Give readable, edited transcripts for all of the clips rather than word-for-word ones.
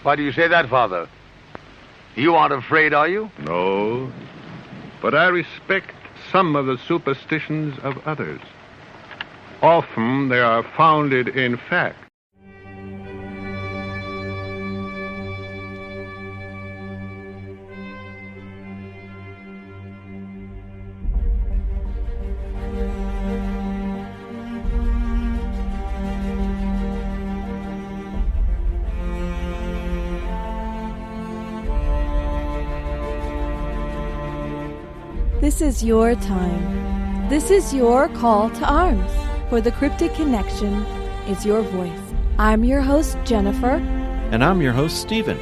Why do you say that, Father? You aren't afraid, are you? No, but I respect some of the superstitions of others. Often they are founded in fact. This is your time. This is your call to arms. For the Cryptic Connection is your voice. I'm your host, Jennifer. And I'm your host, Stephen.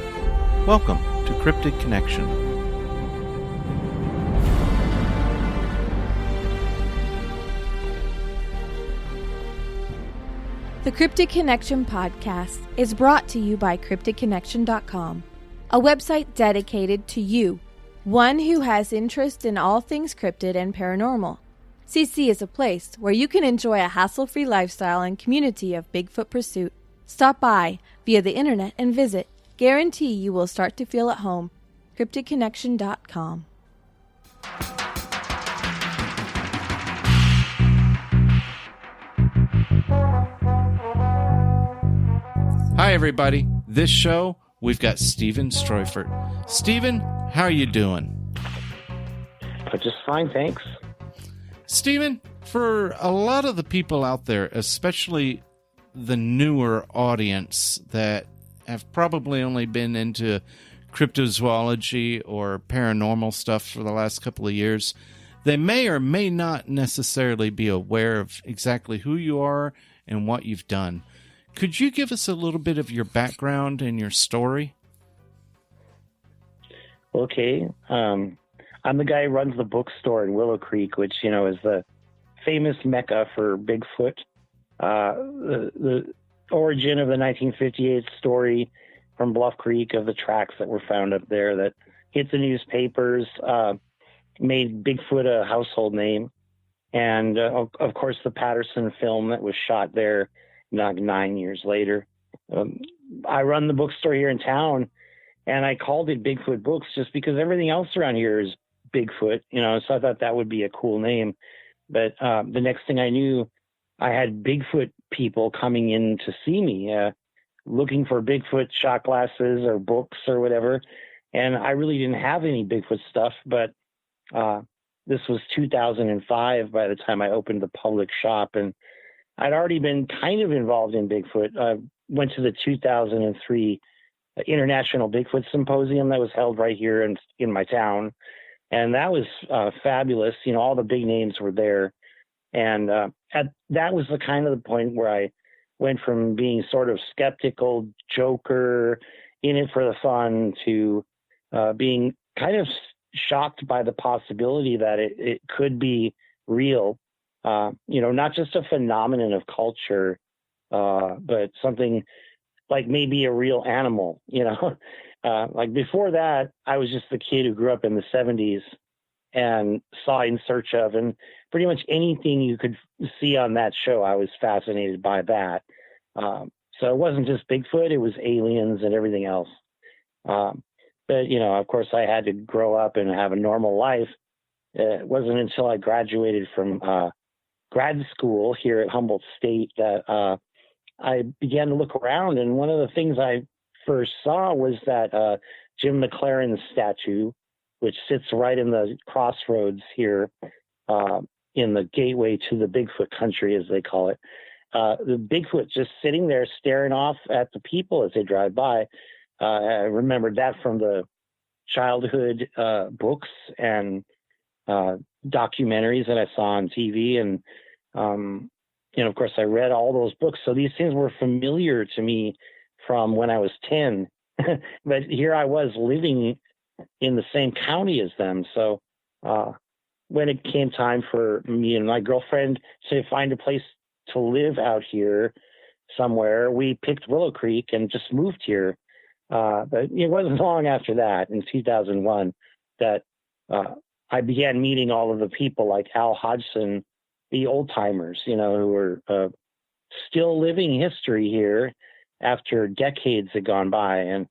Welcome to Cryptic Connection. The Cryptic Connection podcast is brought to you by CrypticConnection.com, a website dedicated to you, one who has interest in all things cryptid and paranormal. CC is a place where you can enjoy a hassle-free lifestyle and community of Bigfoot pursuit. Stop by via the internet and visit. Guarantee you will start to feel at home. CrypticConnection.com. Hi, everybody. This show, we've got Stephen Streufert. Stephen, how are you doing? Just fine, thanks. Stephen, for a lot of the people out there, especially the newer audience that have probably only been into cryptozoology or paranormal stuff for the last couple of years, they may or may not necessarily be aware of exactly who you are and what you've done. Could you give us a little bit of your background and your story? Okay. I'm the guy who runs the bookstore in Willow Creek, which, is the famous mecca for Bigfoot. The origin of the 1958 story from Bluff Creek of the tracks that were found up there that hit the newspapers, made Bigfoot a household name. And, of course, the Paterson film that was shot there 9 years later. I run the bookstore here in town, and I called it Bigfoot Books just because everything else around here is Bigfoot, so I thought that would be a cool name. But the next thing I knew, I had Bigfoot people coming in to see me, looking for Bigfoot shot glasses or books or whatever. And I really didn't have any Bigfoot stuff, but this was 2005 by the time I opened the public shop. And I'd already been kind of involved in Bigfoot. I went to the 2003 International Bigfoot Symposium that was held right here in my town. And that was fabulous. All the big names were there. And that was the kind of the point where I went from being sort of skeptical joker in it for the fun to being kind of shocked by the possibility that it could be real. Not just a phenomenon of culture, but something like maybe a real animal, Like before that, I was just the kid who grew up in the 70s and saw In Search Of, and pretty much anything you could see on that show, I was fascinated by that. So it wasn't just Bigfoot, it was aliens and everything else. But, of course, I had to grow up and have a normal life. It wasn't until I graduated from grad school here at Humboldt State that I began to look around, and one of the things I first saw was that Jim Maclaren statue, which sits right in the crossroads here in the gateway to the Bigfoot country, as they call it. The Bigfoot just sitting there staring off at the people as they drive by. I remembered that from the childhood books and documentaries that I saw on TV. And, of course, I read all those books. So these things were familiar to me from when I was 10, but here I was living in the same county as them. So when it came time for me and my girlfriend to find a place to live out here somewhere, we picked Willow Creek and just moved here. But it wasn't long after that, in 2001, that I began meeting all of the people like Al Hodgson, the old timers, who were still living history here after decades had gone by. And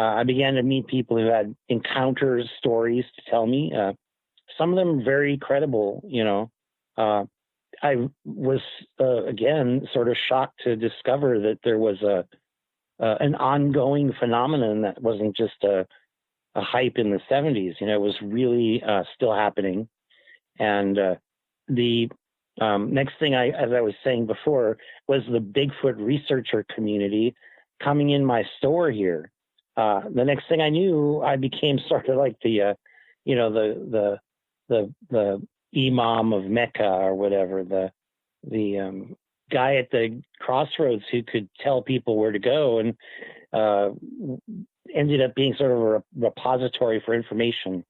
I began to meet people who had encounters, stories to tell me. Some of them very credible, I was, again, sort of shocked to discover that there was an ongoing phenomenon that wasn't just a hype in the 70s. It was really still happening. And the next thing, as I was saying before, was the Bigfoot researcher community coming in my store here. The next thing I knew, I became sort of like the imam of Mecca or whatever, the guy at the crossroads who could tell people where to go, and ended up being sort of a repository for information.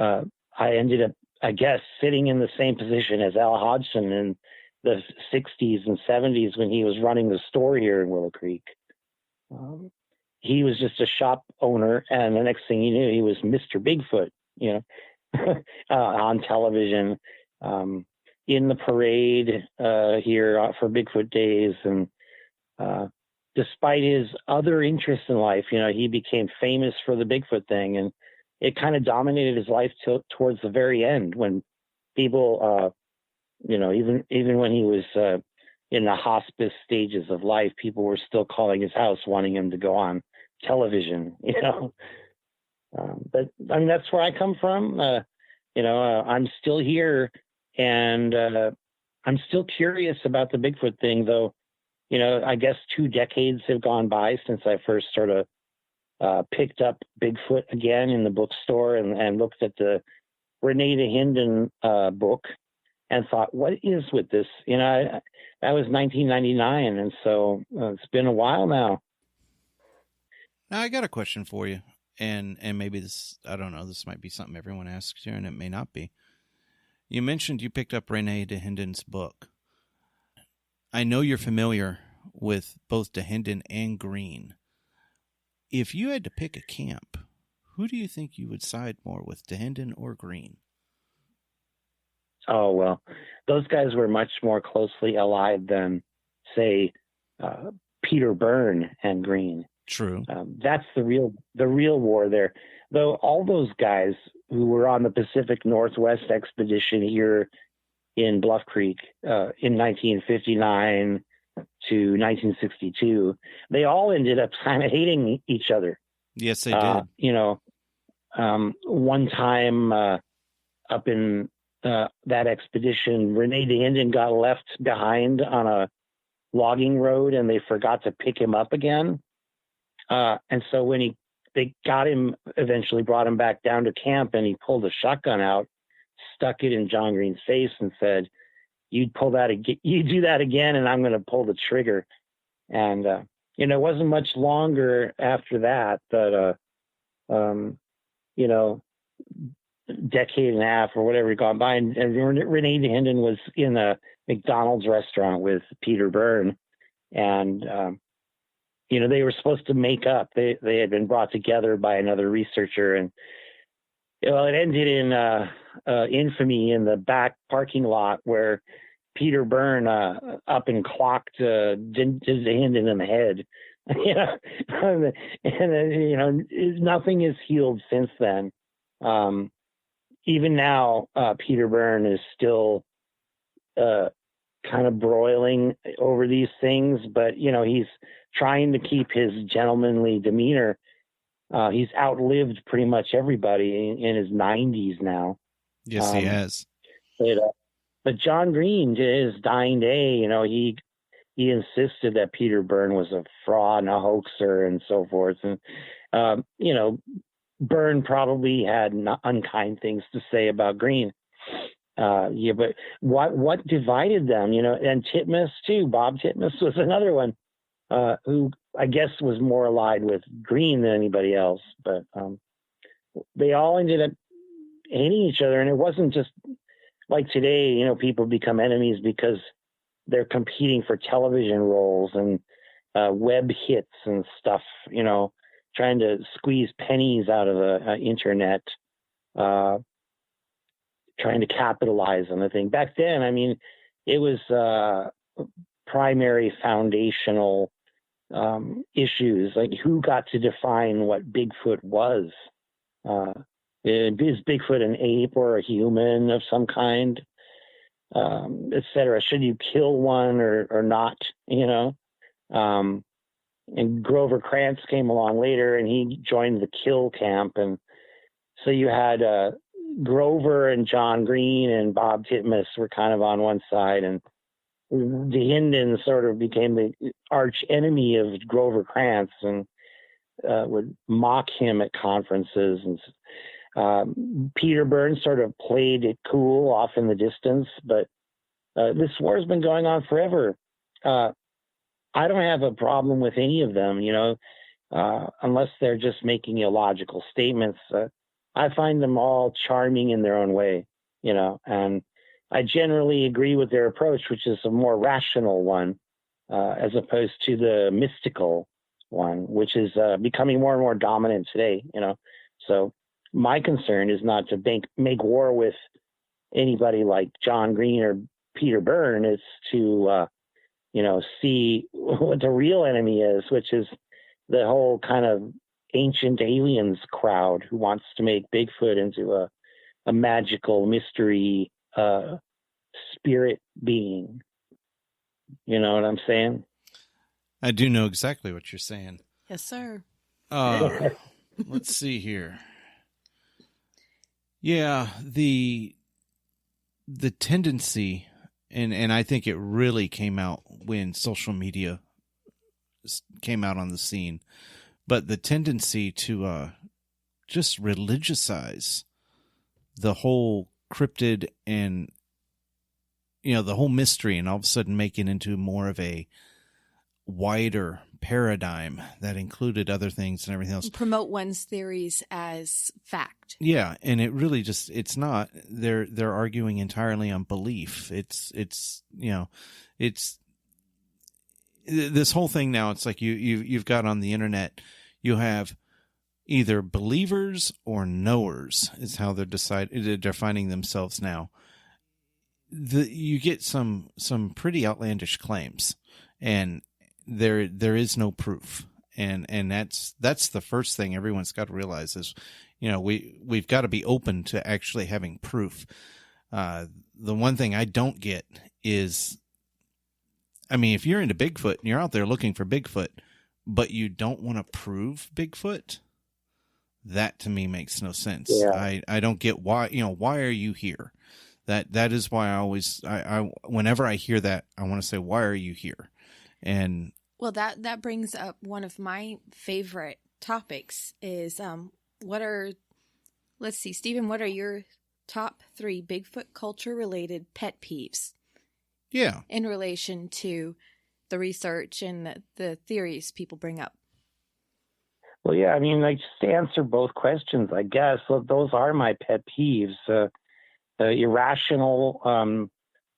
I ended up, I guess, sitting in the same position as Al Hodgson in the 60s and 70s when he was running the store here in Willow Creek. He was just a shop owner, and the next thing you knew, he was Mr. Bigfoot, on television, in the parade here for Bigfoot Days. And despite his other interests in life, he became famous for the Bigfoot thing, and it kind of dominated his life towards the very end, when people, even when he was in the hospice stages of life, people were still calling his house, wanting him to go on television, but I mean, that's where I come from. I'm still here, and I'm still curious about the Bigfoot thing, though. I guess 2 decades have gone by since I first sort of picked up Bigfoot again in the bookstore and looked at the Renee Hinden book and thought, what is with this? That was 1999, and so it's been a while now. Now, I got a question for you, and maybe this, I don't know, this might be something everyone asks here, and it may not be. You mentioned you picked up Renee Hinden's book. I know you're familiar with both Hinden and Green. If you had to pick a camp, who do you think you would side more with, Hinden or Green? Oh, well, those guys were much more closely allied than, say, Peter Byrne and Green. True. That's the real war there. Though all those guys who were on the Pacific Northwest expedition here in Bluff Creek in 1959 to 1962, they all ended up kind of hating each other. Yes, they did. One time up in that expedition, Renee Hinden got left behind on a logging road, and they forgot to pick him up again. And so when they got him, eventually brought him back down to camp, and he pulled a shotgun out, stuck it in John Green's face, and said, you do that again, and I'm going to pull the trigger. And, it wasn't much longer after that, decade and a half or whatever had gone by, and Renee Hinden was in a McDonald's restaurant with Peter Byrne, and they were supposed to make up. They had been brought together by another researcher, and it ended in infamy in the back parking lot where Peter Byrne up and clocked Hinden in the head. Nothing is healed since then. Even now, Peter Byrne is still kind of broiling over these things, but he's trying to keep his gentlemanly demeanor. He's outlived pretty much everybody in his 90s now. Yes, he has. But John Green, to his dying day, he insisted that Peter Byrne was a fraud and a hoaxer and so forth. And, Byrne probably had unkind things to say about Green. But what divided them, and Titmus too. Bob Titmus was another one who I guess was more allied with Green than anybody else. But they all ended up hating each other, and it wasn't just like today. People become enemies because they're competing for television roles and web hits and stuff. Trying to squeeze pennies out of the internet. Trying to capitalize on the thing. Back then, it was primary foundational issues, like who got to define what Bigfoot was. Is Bigfoot an ape or a human of some kind, etc.? Should you kill one or not, And Grover Krantz came along later, and he joined the kill camp. And so you had Grover and John Green and Bob Titmus were kind of on one side, and DeHinden sort of became the arch enemy of Grover Krantz and would mock him at conferences. And Peter Burns sort of played it cool off in the distance, but this war has been going on forever. I don't have a problem with any of them, unless they're just making illogical statements. I find them all charming in their own way, and I generally agree with their approach, which is a more rational one, as opposed to the mystical one, which is becoming more and more dominant today, So my concern is not to make war with anybody like John Green or Peter Byrne. It's to, see what the real enemy is, which is the whole kind of ancient aliens crowd who wants to make Bigfoot into a magical mystery spirit being. You know what I'm saying? I do know exactly what you're saying. Yes, sir. Let's see here. Yeah, the tendency, and I think it really came out when social media came out on the scene, but the tendency to just religiousize the whole cryptid and, the whole mystery, and all of a sudden make it into more of a wider paradigm that included other things and everything else. Promote one's theories as fact. Yeah, and it really just, it's not. They're arguing entirely on belief. It's this whole thing now. It's like you've got on the internet, you have either believers or knowers is how they're defining themselves now. You get some pretty outlandish claims, and there is no proof, and that's the first thing everyone's got to realize is, we've got to be open to actually having proof. The one thing I don't get is, if you're into Bigfoot and you're out there looking for Bigfoot, but you don't want to prove Bigfoot, that to me makes no sense. Yeah. I don't get why, why are you here? That is why I always, whenever I hear that, I want to say, why are you here? And well, that brings up one of my favorite topics is, let's see, Stephen, what are your top 3 Bigfoot culture related pet peeves? Yeah. In relation to the research and the theories people bring up. Well, yeah, just to answer both questions, I guess, those are my pet peeves. Irrational,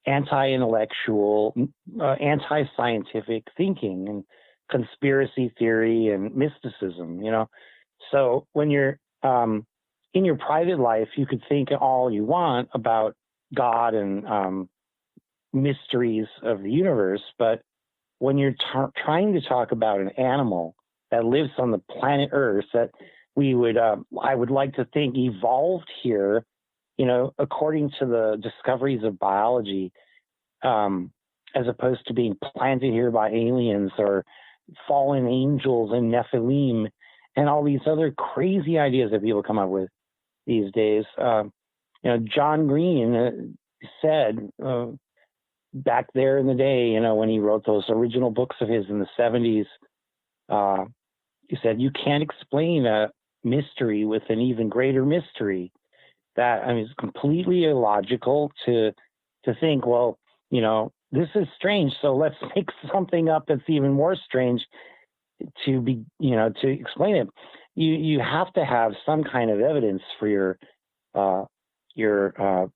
anti-intellectual, anti-scientific thinking and conspiracy theory and mysticism, So when you're in your private life, you could think all you want about God and mysteries of the universe, but when you're trying to talk about an animal that lives on the planet Earth that I would like to think evolved here, according to the discoveries of biology, as opposed to being planted here by aliens or fallen angels and Nephilim and all these other crazy ideas that people come up with these days. John Green said back there in the day, when he wrote those original books of his in the 70s, he said, you can't explain a mystery with an even greater mystery. That, it's completely illogical to think, well, this is strange, so let's make something up that's even more strange to explain it. You have to have some kind of evidence for your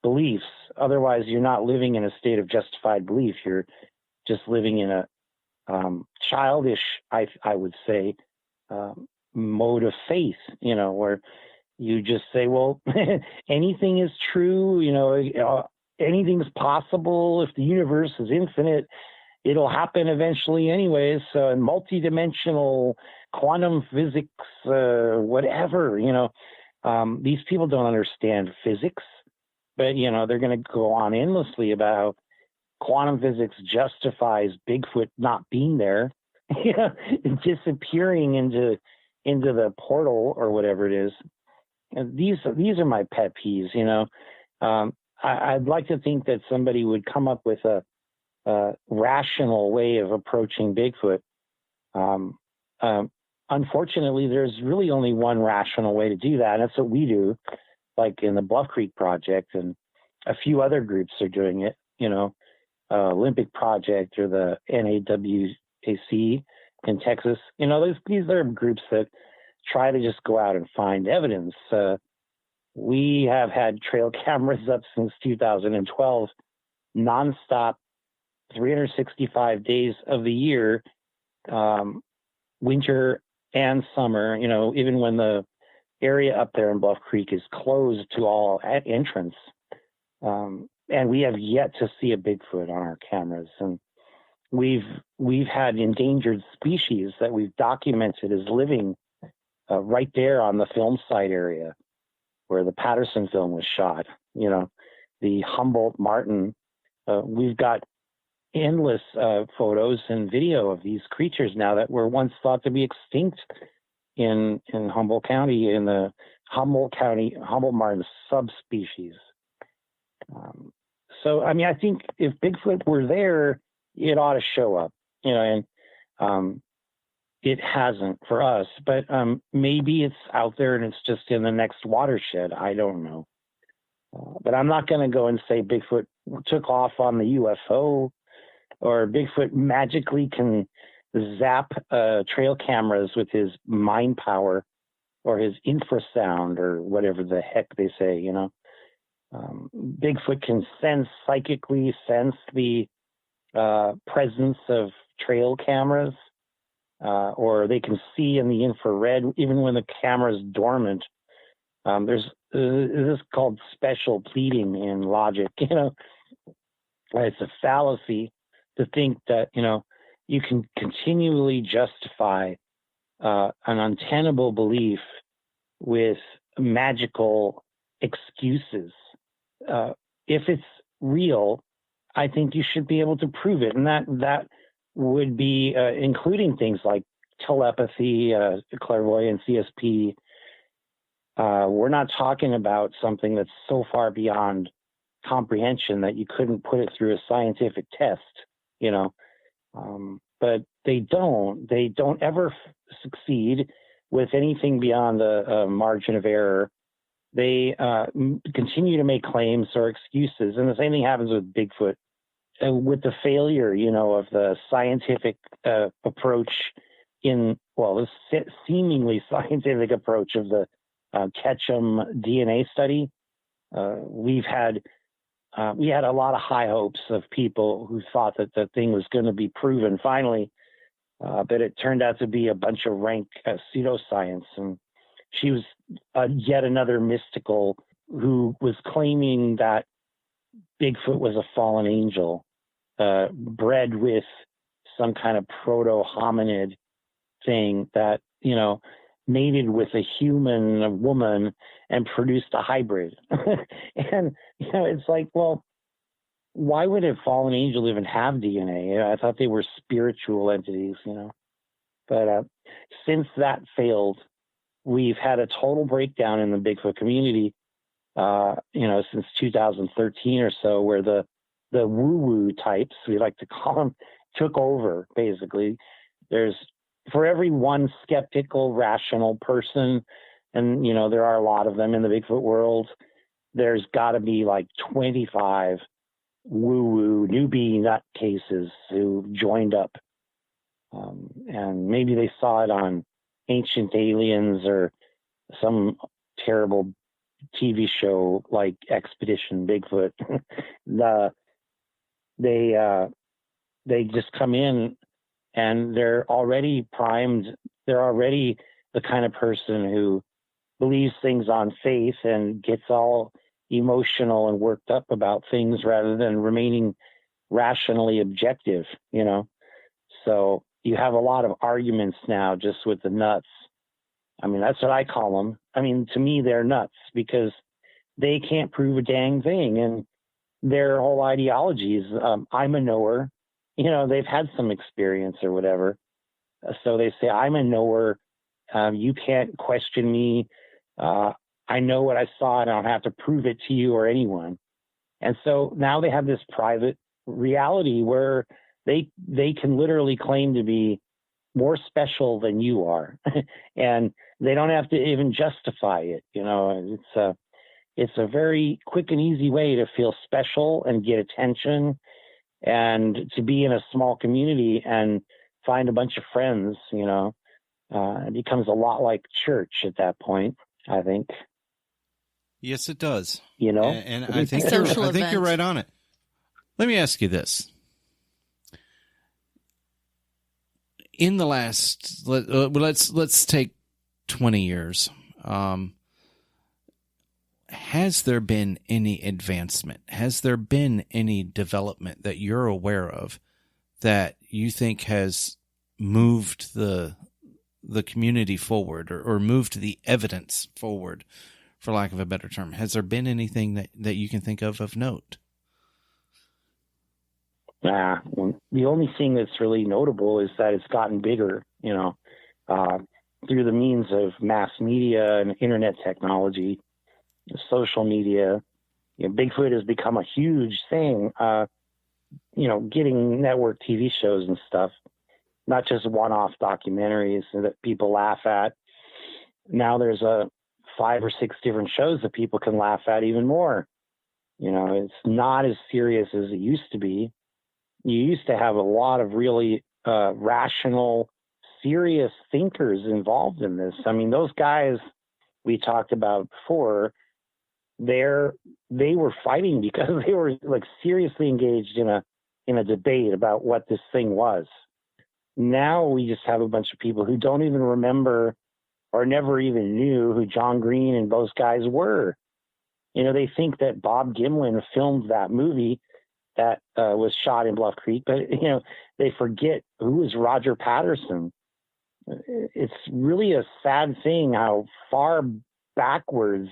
beliefs. Otherwise, you're not living in a state of justified belief. You're just living in a childish, I would say, mode of faith, where you just say, well, anything is true, anything's possible if the universe is infinite. it'll happen eventually anyways. So in multidimensional quantum physics, whatever, these people don't understand physics, but, they're going to go on endlessly about quantum physics justifies Bigfoot not being there, disappearing into the portal or whatever it is. And these are my pet peeves, I'd like to think that somebody would come up with a rational way of approaching Bigfoot. Unfortunately, there's really only one rational way to do that, and that's what we do, like in the Bluff Creek Project, and a few other groups are doing it, Olympic Project or the NAWAC in Texas. These are groups that try to just go out and find evidence. We have had trail cameras up since 2012, nonstop, 365 days of the year, winter and summer, even when the area up there in Bluff Creek is closed to all entrance. And we have yet to see a Bigfoot on our cameras. And we've had endangered species that we've documented as living right there on the film site area where the Patterson film was shot, the Humboldt marten. We've got endless photos and video of these creatures now that were once thought to be extinct in Humboldt County, in the Humboldt marten subspecies. So, I think if Bigfoot were there, it ought to show up, and it hasn't for us, but maybe it's out there and it's just in the next watershed. I don't know. But I'm not going to go and say Bigfoot took off on the UFO, or Bigfoot magically can zap trail cameras with his mind power or his infrasound or whatever the heck they say, Bigfoot can psychically sense the presence of trail cameras, or they can see in the infrared even when the camera is dormant. This is called special pleading in logic. It's a fallacy to think that you can continually justify an untenable belief with magical excuses. If it's real, I think you should be able to prove it, and that would be including things like telepathy, clairvoyance, CSP. We're not talking about something that's so far beyond comprehension that you couldn't put it through a scientific test, but they don't ever succeed with anything beyond a margin of error. They continue to make claims or excuses, and the same thing happens with Bigfoot. With the failure, of the scientific approach the seemingly scientific approach of the Ketchum DNA study, we had a lot of high hopes of people who thought that the thing was going to be proven finally, but it turned out to be a bunch of rank pseudoscience. And she was yet another mystical who was claiming that Bigfoot was a fallen angel, bred with some kind of proto-hominid thing that, mated with a human, a woman, and produced a hybrid. And, it's like, well, why would a fallen angel even have DNA? I thought they were spiritual entities, But since that failed, we've had a total breakdown in the Bigfoot community, since 2013 or so, where the woo-woo types, we like to call them, took over, basically. There's, for every one skeptical, rational person, and, there are a lot of them in the Bigfoot world, there's got to be like 25 woo-woo newbie nutcases who joined up. And maybe they saw it on Ancient Aliens or some terrible TV show like Expedition Bigfoot. They just come in and they're already primed. They're already the kind of person who believes things on faith and gets all emotional and worked up about things rather than remaining rationally objective, So you have a lot of arguments now just with the nuts. I mean, that's what I call them. I mean, to me, they're nuts because they can't prove a dang thing. And their whole ideology is, I'm a knower. They've had some experience or whatever. So they say, I'm a knower. You can't question me. I know what I saw and I don't have to prove it to you or anyone. And so now they have this private reality where they can literally claim to be more special than you are. And they don't have to even justify it. It's a very quick and easy way to feel special and get attention and to be in a small community and find a bunch of friends, it becomes a lot like church at that point, I think. Yes, it does. And I think you're right on it. Let me ask you this. In the last, let's take 20 years. Has there been any advancement? Has there been any development that you're aware of that you think has moved the community forward or moved the evidence forward, for lack of a better term? Has there been anything that you can think of note? The only thing that's really notable is that it's gotten bigger, through the means of mass media and internet technology, social media. Bigfoot has become a huge thing, getting network TV shows and stuff, not just one-off documentaries that people laugh at. Now there's 5 or 6 different shows that people can laugh at even more. It's not as serious as it used to be. You used to have a lot of really rational, serious thinkers involved in this. I mean, those guys we talked about before, they were fighting because they were like seriously engaged in a debate about what this thing was. Now we just have a bunch of people who don't even remember or never even knew who John Green and those guys were. They think that Bob Gimlin filmed that movie that was shot in Bluff Creek, but they forget who was Roger Patterson. It's really a sad thing how far backwards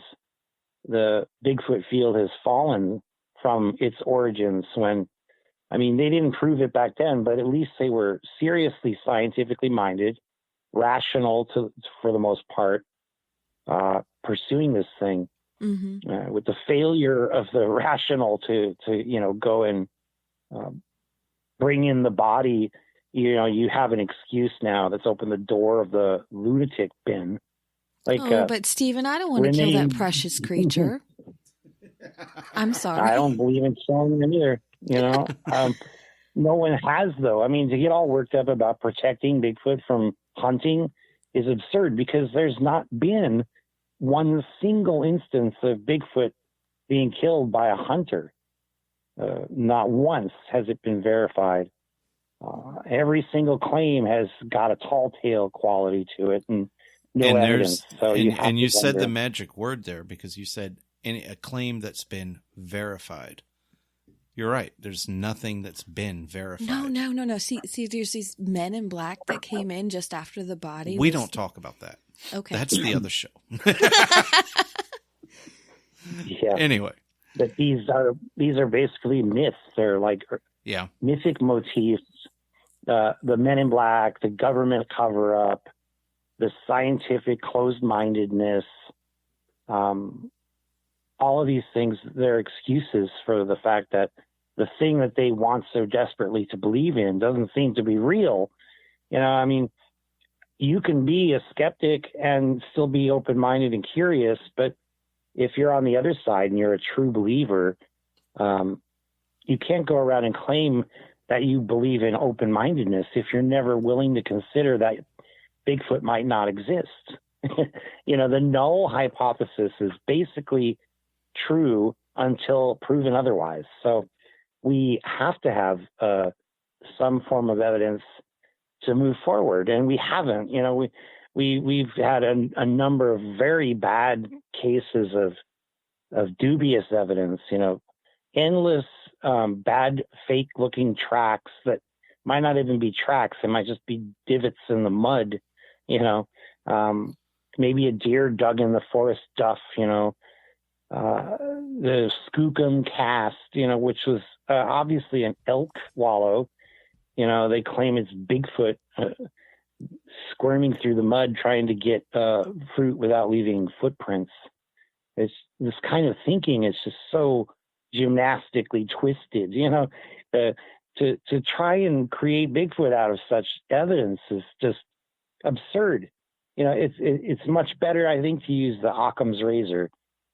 the Bigfoot field has fallen from its origins. They didn't prove it back then, but at least they were seriously scientifically minded, rational for the most part, pursuing this thing. Mm-hmm. With the failure of the rational to go and bring in the body, you have an excuse now that's opened the door of the lunatic bin. But Stephen, I don't want to kill that precious creature. I'm sorry. I don't believe in killing them either. No one has, though. To get all worked up about protecting Bigfoot from hunting is absurd because there's not been one single instance of Bigfoot being killed by a hunter. Not once has it been verified. Every single claim has got a tall tale quality to it and no evidence. So you said the magic word there because you said a claim that's been verified. You're right. There's nothing that's been verified. No. See, there's these men in black that came in just after the body. We don't talk about that. Okay. That's the other show. Yeah. Anyway. But these are basically myths. They're like mythic motifs. The men in black, the government cover-up, the scientific closed-mindedness, all of these things, they're excuses for the fact that the thing that they want so desperately to believe in doesn't seem to be real. You can be a skeptic and still be open-minded and curious, but if you're on the other side and you're a true believer, you can't go around and claim that you believe in open-mindedness if you're never willing to consider that Bigfoot might not exist. The null hypothesis is basically true until proven otherwise. So we have to have some form of evidence to move forward, and we haven't. We've had a number of very bad cases of dubious evidence. Endless bad, fake-looking tracks that might not even be tracks. It might just be divots in the mud, maybe a deer dug in the forest duff, the Skookum cast, which was obviously an elk wallow. They claim it's Bigfoot squirming through the mud trying to get fruit without leaving footprints. It's this kind of thinking is just so gymnastically twisted, to try and create Bigfoot out of such evidence is just absurd. It's much better, I think, to use the Occam's razor.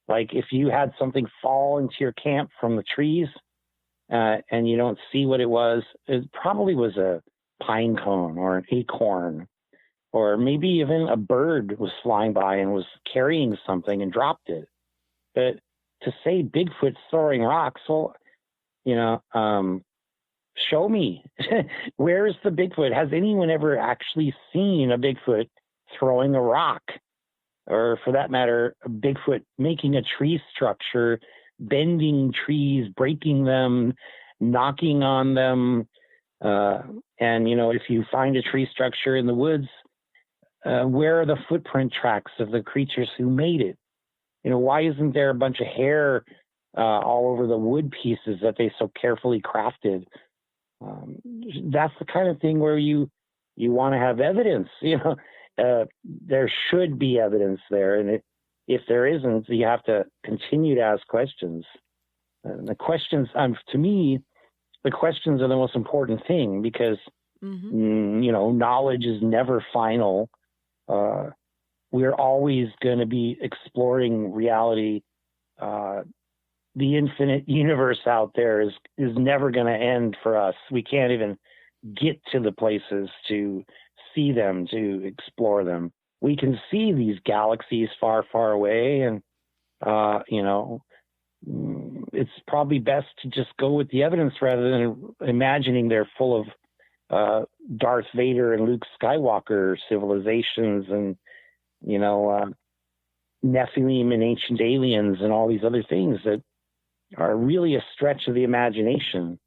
Like if you had something fall into your camp from the trees and you don't see what it probably was a pine cone or an acorn, or maybe even a bird was flying by and was carrying something and dropped it. But to say Bigfoot's throwing rocks, well, show me. Where's the Bigfoot? Has anyone ever actually seen a Bigfoot throwing a rock? Or for that matter, a Bigfoot making a tree structure, bending trees, breaking them, knocking on them. And, if you find a tree structure in the woods, where are the footprint tracks of the creatures who made it? Why isn't there a bunch of hair all over the wood pieces that they so carefully crafted? That's the kind of thing where you want to have evidence. There should be evidence there, and if there isn't, you have to continue to ask questions. The questions, to me, the questions are the most important thing because knowledge is never final. We're always going to be exploring reality. The infinite universe out there is never going to end for us. We can't even get to the places to see them, to explore them. We can see these galaxies far, far away, and it's probably best to just go with the evidence rather than imagining they're full of Darth Vader and Luke Skywalker civilizations and Nephilim and ancient aliens and all these other things that are really a stretch of the imagination.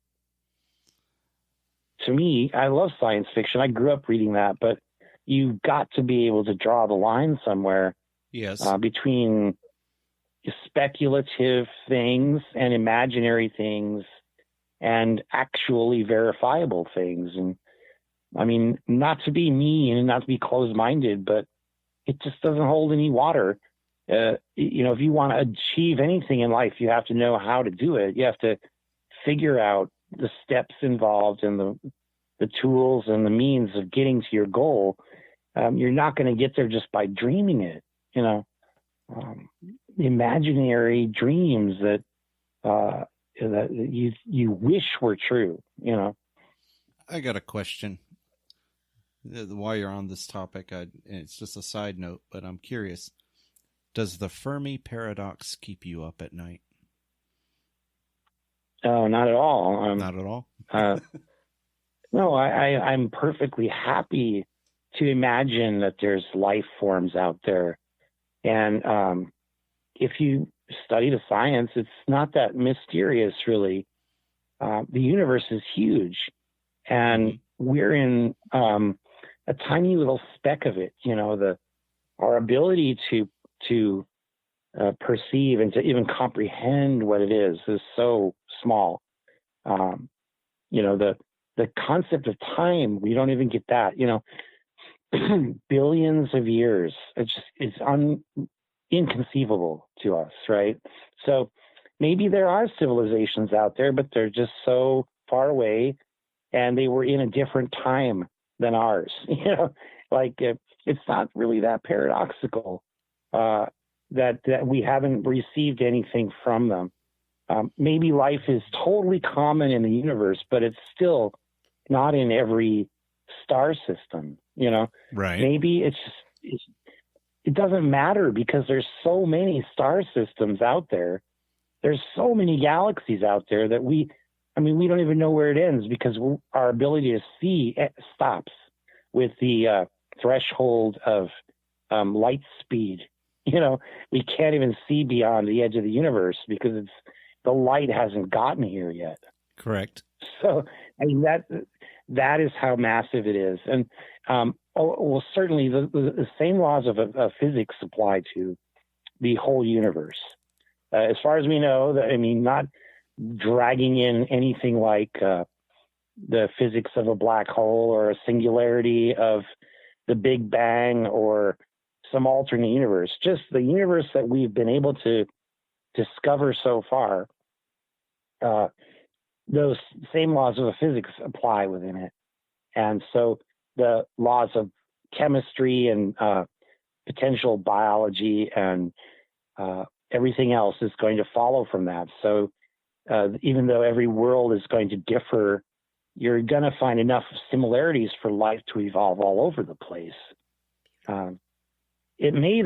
To me, I love science fiction. I grew up reading that, but you've got to be able to draw the line somewhere. Yes. Between speculative things and imaginary things and actually verifiable things. And I mean, not to be mean and not to be closed-minded, but it just doesn't hold any water. If you want to achieve anything in life, you have to know how to do it. You have to figure out the steps involved and the tools and the means of getting to your goal. You're not going to get there just by dreaming it, imaginary dreams that you wish were true, I got a question. While you're on this topic, it's just a side note, but I'm curious. Does the Fermi paradox keep you up at night? Oh, not at all. Not at all? No, I'm perfectly happy to imagine that there's life forms out there. And if you study the science, it's not that mysterious, really. The universe is huge, and we're in a tiny little speck of it. Our ability to perceive and to even comprehend what it is so small. The concept of time, we don't even get that. Billions of years. It's inconceivable to us, right? So maybe there are civilizations out there, but they're just so far away, and they were in a different time than ours. It's not really that paradoxical that we haven't received anything from them. Maybe life is totally common in the universe, but it's still not in every star system. Right? Maybe it doesn't matter because there's so many star systems out there. There's so many galaxies out there that we don't even know where it ends because our ability to see stops with the threshold of light speed. We can't even see beyond the edge of the universe because the light hasn't gotten here yet. Correct. So, I mean, that is how massive it is. And, well, certainly the same laws of physics apply to the whole universe. As far as we know, I mean, not dragging in anything like the physics of a black hole or a singularity of the Big Bang or some alternate universe, just the universe that we've been able to discover so far. Those same laws of physics apply within it. And so the laws of chemistry and potential biology and everything else is going to follow from that. So even though every world is going to differ, you're going to find enough similarities for life to evolve all over the place. It may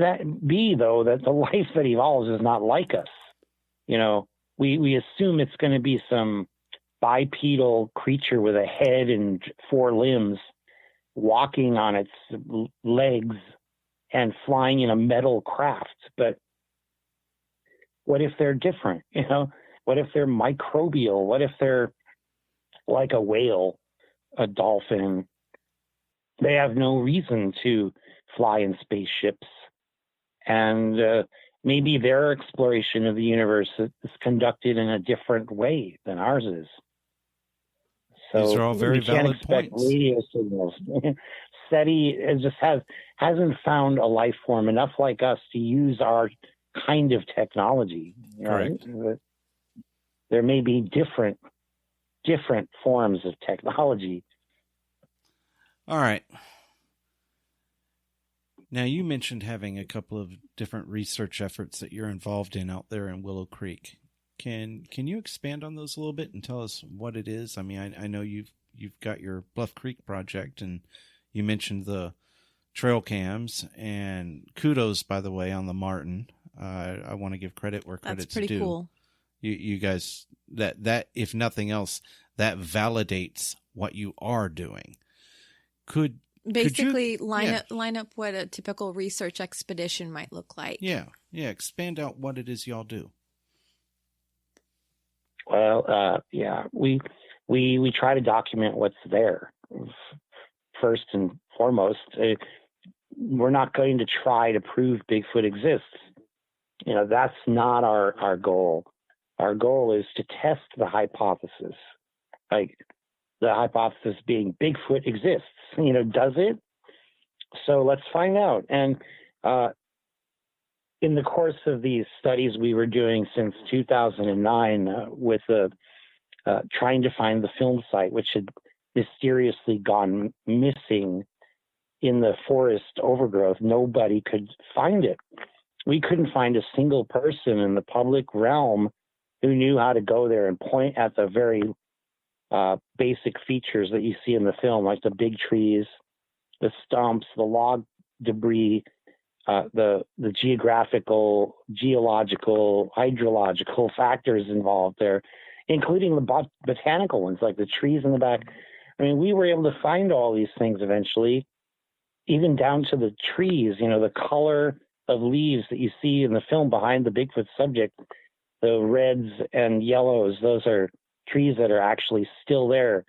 be, though, that the life that evolves is not like us. You know, we assume it's going to be some bipedal creature with a head and 4 limbs walking on its legs and flying in a metal craft. But what if they're different? You know, what if they're microbial? What if they're like a whale, a dolphin? They have no reason to fly in spaceships. And maybe their exploration of the universe is conducted in a different way than ours is. So these are all very valid points. Radio signals. SETI hasn't found a life form enough like us to use our kind of technology. Correct. Right? There may be different forms of technology. All right. Now, you mentioned having a couple of different research efforts that you're involved in out there in Willow Creek. Can you expand on those a little bit and tell us what it is? I mean, I know you've got your Bluff Creek project, and you mentioned the trail cams, and kudos, by the way, on the Martin. I want to give credit where credit's due. That's pretty cool. You guys, that if nothing else, that validates what you are doing. Could you line up what a typical research expedition might look like? Yeah. Expand out what it is y'all do. Well, we try to document what's there. First and foremost, we're not going to try to prove Bigfoot exists. You know, that's not our goal. Our goal is to test the hypothesis. Like the hypothesis being Bigfoot exists. You know, does it? So let's find out. And in the course of these studies we were doing since 2009 with trying to find the film site, which had mysteriously gone missing in the forest overgrowth, nobody could find it. We couldn't find a single person in the public realm who knew how to go there and point at the very basic features that you see in the film, like the big trees, the stumps, the log debris, the geographical, geological, hydrological factors involved there, including the botanical ones, like the trees in the back. I mean, we were able to find all these things eventually, even down to the trees, you know, the color of leaves that you see in the film behind the Bigfoot subject, the reds and yellows, those are trees that are actually still there.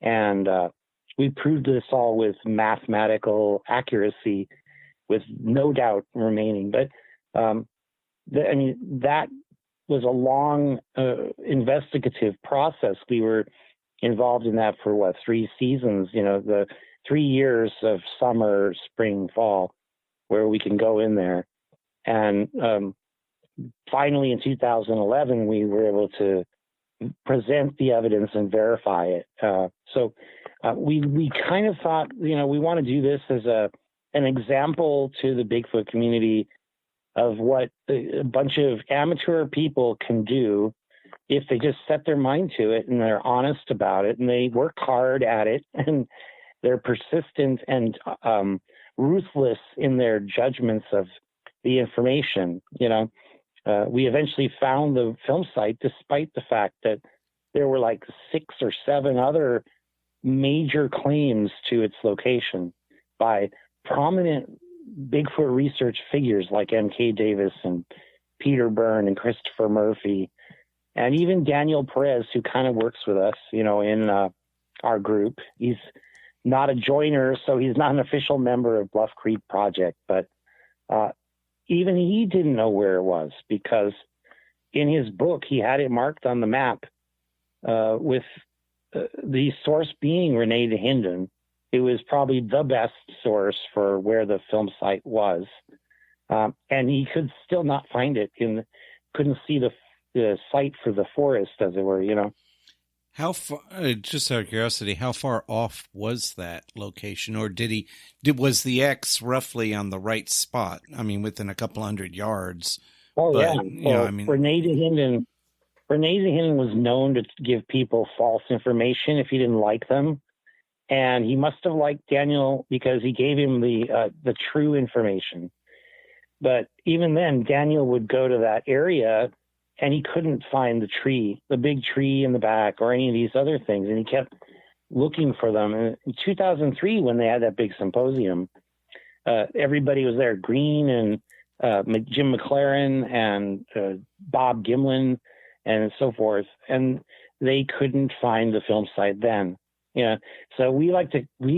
And we proved this all with mathematical accuracy, with no doubt remaining. But that was a long investigative process. We were involved in that for 3 seasons, you know, the 3 years of summer, spring, fall, where we can go in there. And finally in 2011, we were able to present the evidence and verify it. So we kind of thought, you know, we want to do this as an example to the Bigfoot community of what a bunch of amateur people can do if they just set their mind to it and they're honest about it and they work hard at it and they're persistent and ruthless in their judgments of the information. You know, we eventually found the film site despite the fact that there were like 6 or 7 other major claims to its location by prominent Bigfoot research figures like M.K. Davis and Peter Byrne and Christopher Murphy. And even Daniel Perez, who kind of works with us, in our group, he's not a joiner, so he's not an official member of Bluff Creek Project, but even he didn't know where it was, because in his book, he had it marked on the map with the source being Renee DeHinden. It was probably the best source for where the film site was. And he could still not find it, couldn't see the site for the forest, as it were, How far, just out of curiosity, how far off was that location? Or was the X roughly on the right spot? I mean, within a couple hundred yards. Oh, but, yeah. Renee DeHinden was known to give people false information if he didn't like them. And he must have liked Daniel because he gave him the true information. But even then, Daniel would go to that area and he couldn't find the big tree in the back or any of these other things. And he kept looking for them. And in 2003, when they had that big symposium, everybody was there, Green and Jim Maclaren and Bob Gimlin and so forth. And they couldn't find the film site then. So we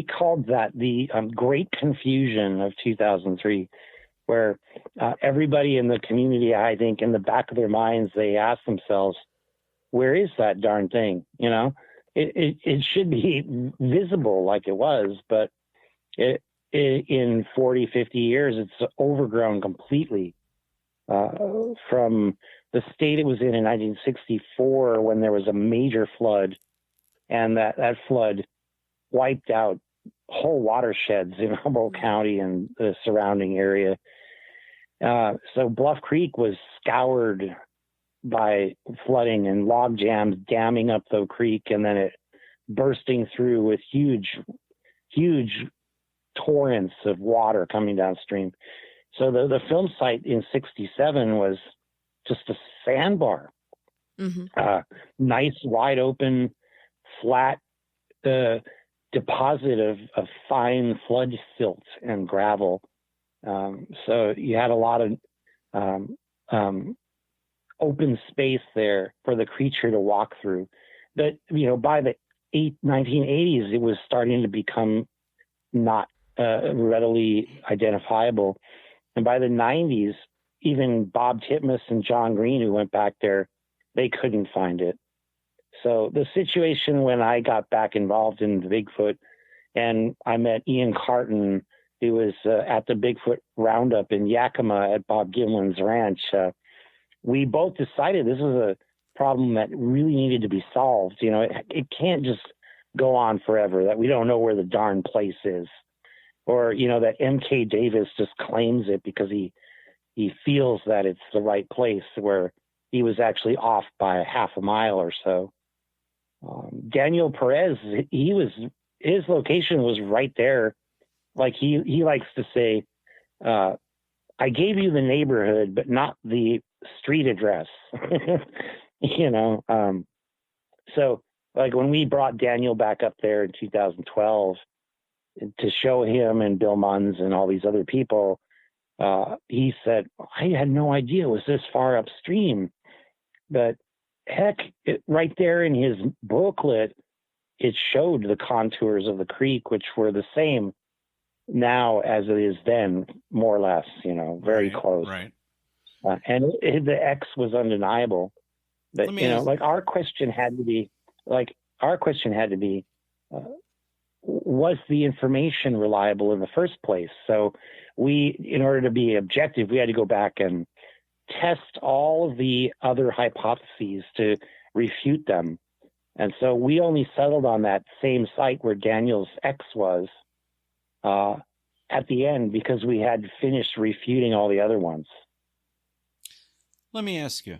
called that the Great Confusion of 2003. Where everybody in the community, I think, in the back of their minds, they ask themselves, where is that darn thing? It should be visible like it was, but in 40, 50 years, it's overgrown completely from the state it was in 1964, when there was a major flood, and that flood wiped out whole watersheds in Humboldt County and the surrounding area. So Bluff Creek was scoured by flooding and log jams damming up the creek, and then it bursting through with huge torrents of water coming downstream. So the film site in 1967 was just a sandbar, nice, wide open, flat deposit of fine flood silt and gravel. So you had a lot of open space there for the creature to walk through. But, by the 1980s, it was starting to become not readily identifiable. And by the 90s, even Bob Titmus and John Green, who went back there, they couldn't find it. So the situation when I got back involved in the Bigfoot, and I met Ian Carton, who was at the Bigfoot Roundup in Yakima at Bob Gimlin's ranch, we both decided this was a problem that really needed to be solved. It can't just go on forever, that we don't know where the darn place is. Or, that M.K. Davis just claims it because he feels that it's the right place, where he was actually off by half a mile or so. Daniel Perez, his location was right there. Like he likes to say, I gave you the neighborhood, but not the street address. So like when we brought Daniel back up there in 2012 to show him and Bill Munns and all these other people, he said, I had no idea it was this far upstream. But heck, right there in his booklet, it showed the contours of the creek, which were the same now as it is then, more or less, very close. Right. And the X was undeniable. But, our question had to be, was the information reliable in the first place? So in order to be objective, we had to go back and test all of the other hypotheses to refute them. And so we only settled on that same site where Daniel's X was at the end, because we had finished refuting all the other ones. Let me ask you,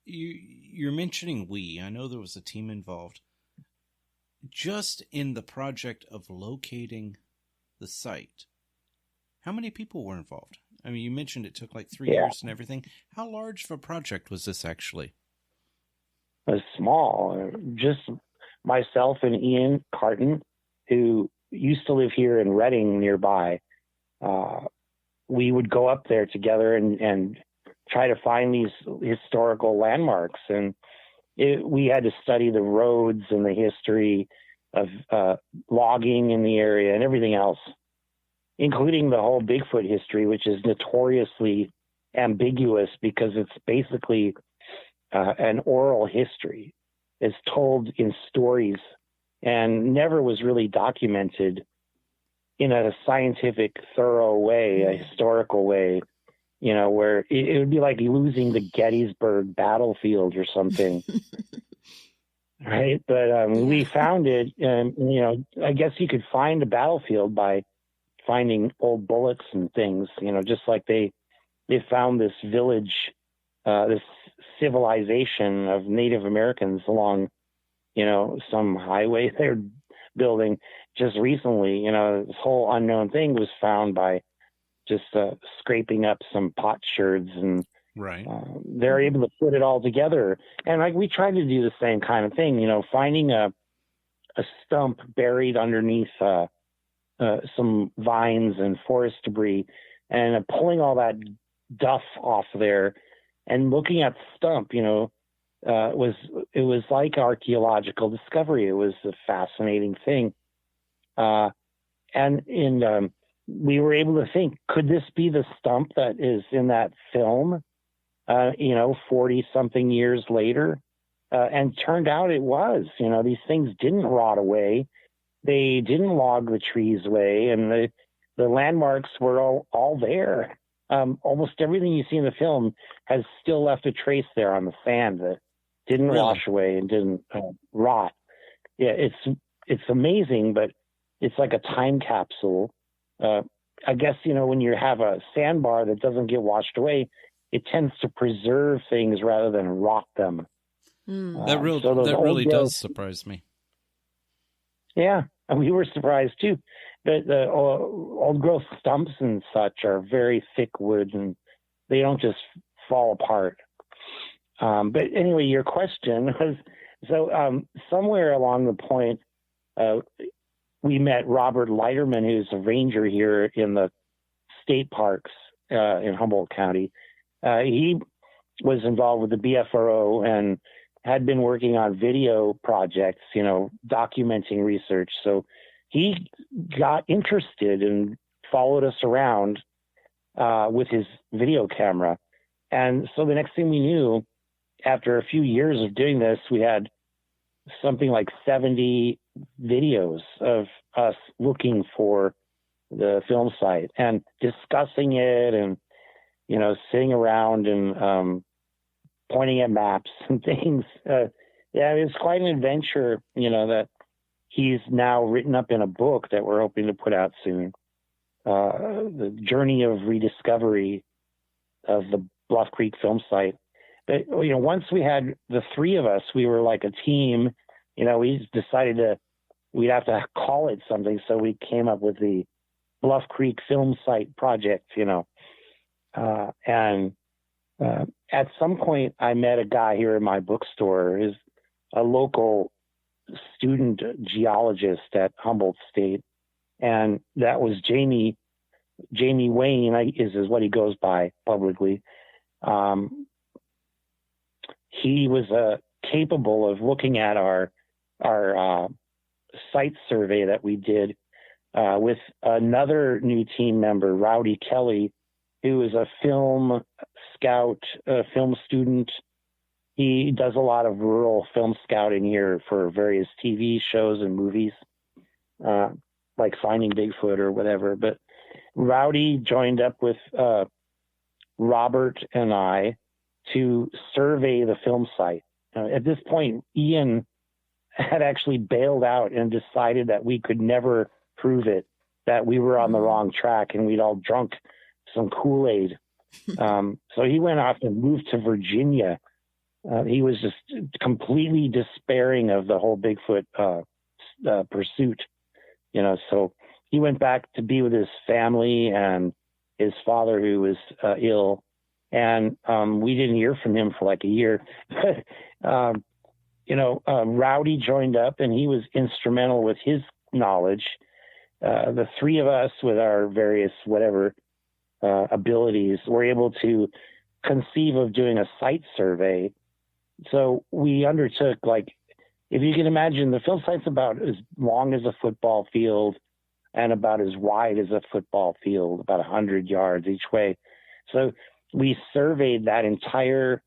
you're mentioning I know there was a team involved. Just in the project of locating the site, how many people were involved? I mean, you mentioned it took like 3 years and everything. How large of a project was this actually? It was small. Just myself and Ian Carton, who used to live here in Reading nearby. We would go up there together and try to find these historical landmarks. And we had to study the roads and the history of logging in the area and everything else, including the whole Bigfoot history, which is notoriously ambiguous because it's basically an oral history. It's told in stories and never was really documented in a scientific, thorough way, a historical way, where it would be like losing the Gettysburg battlefield or something. Right. But we found it, and, I guess you could find a battlefield by finding old bullets and things, just like they found this village, this civilization of Native Americans along, some highway they're building just recently. This whole unknown thing was found by just scraping up some potsherds, and right. They're able to put it all together. And we tried to do the same kind of thing, finding a stump buried underneath some vines and forest debris, and pulling all that duff off there and looking at the stump, it was like archaeological discovery. It was a fascinating thing. We were able to think, could this be the stump that is in that film, 40 something years later? And turned out it was. These things didn't rot away. They didn't log the trees away, and the landmarks were all there. Almost everything you see in the film has still left a trace there on the sand that didn't wash away and didn't rot. Yeah, it's amazing, but it's like a time capsule. I guess, when you have a sandbar that doesn't get washed away, it tends to preserve things rather than rot them. That really does surprise me. Yeah, and we were surprised too. The old growth stumps and such are very thick wood, and they don't just fall apart. But anyway, your question was, somewhere along the point, we met Robert Leiterman, who's a ranger here in the state parks in Humboldt County. He was involved with the BFRO and had been working on video projects, documenting research. So he got interested and followed us around with his video camera. And so the next thing we knew, after a few years of doing this, we had something like 70 videos of us looking for the film site and discussing it and, sitting around and pointing at maps and things. It's quite an adventure, that he's now written up in a book that we're hoping to put out soon. The journey of rediscovery of the Bluff Creek Film Site. But, once we had the three of us, we were like a team. We decided we'd have to call it something. So we came up with the Bluff Creek Film Site Project, at some point I met a guy here in my bookstore, is a local student geologist at Humboldt State. And that was Jamie Wayne is what he goes by publicly. He was capable of looking at our site survey that we did with another new team member, Rowdy Kelly, who is a film scout, film student. He does a lot of rural film scouting here for various TV shows and movies, like Finding Bigfoot or whatever. But Rowdy joined up with Robert and I to survey the film site. At this point, Ian had actually bailed out and decided that we could never prove it, that we were on the wrong track, and we'd all drunk some Kool-Aid. So he went off and moved to Virginia. He was just completely despairing of the whole Bigfoot pursuit, so he went back to be with his family and his father, who was ill. And we didn't hear from him for like a year. Rowdy joined up, and he was instrumental with his knowledge. The three of us, with our various abilities, were able to conceive of doing a site survey. So we undertook, like, if you can imagine, the film site's about as long as a football field and about as wide as a football field, about 100 yards each way. So we surveyed that entire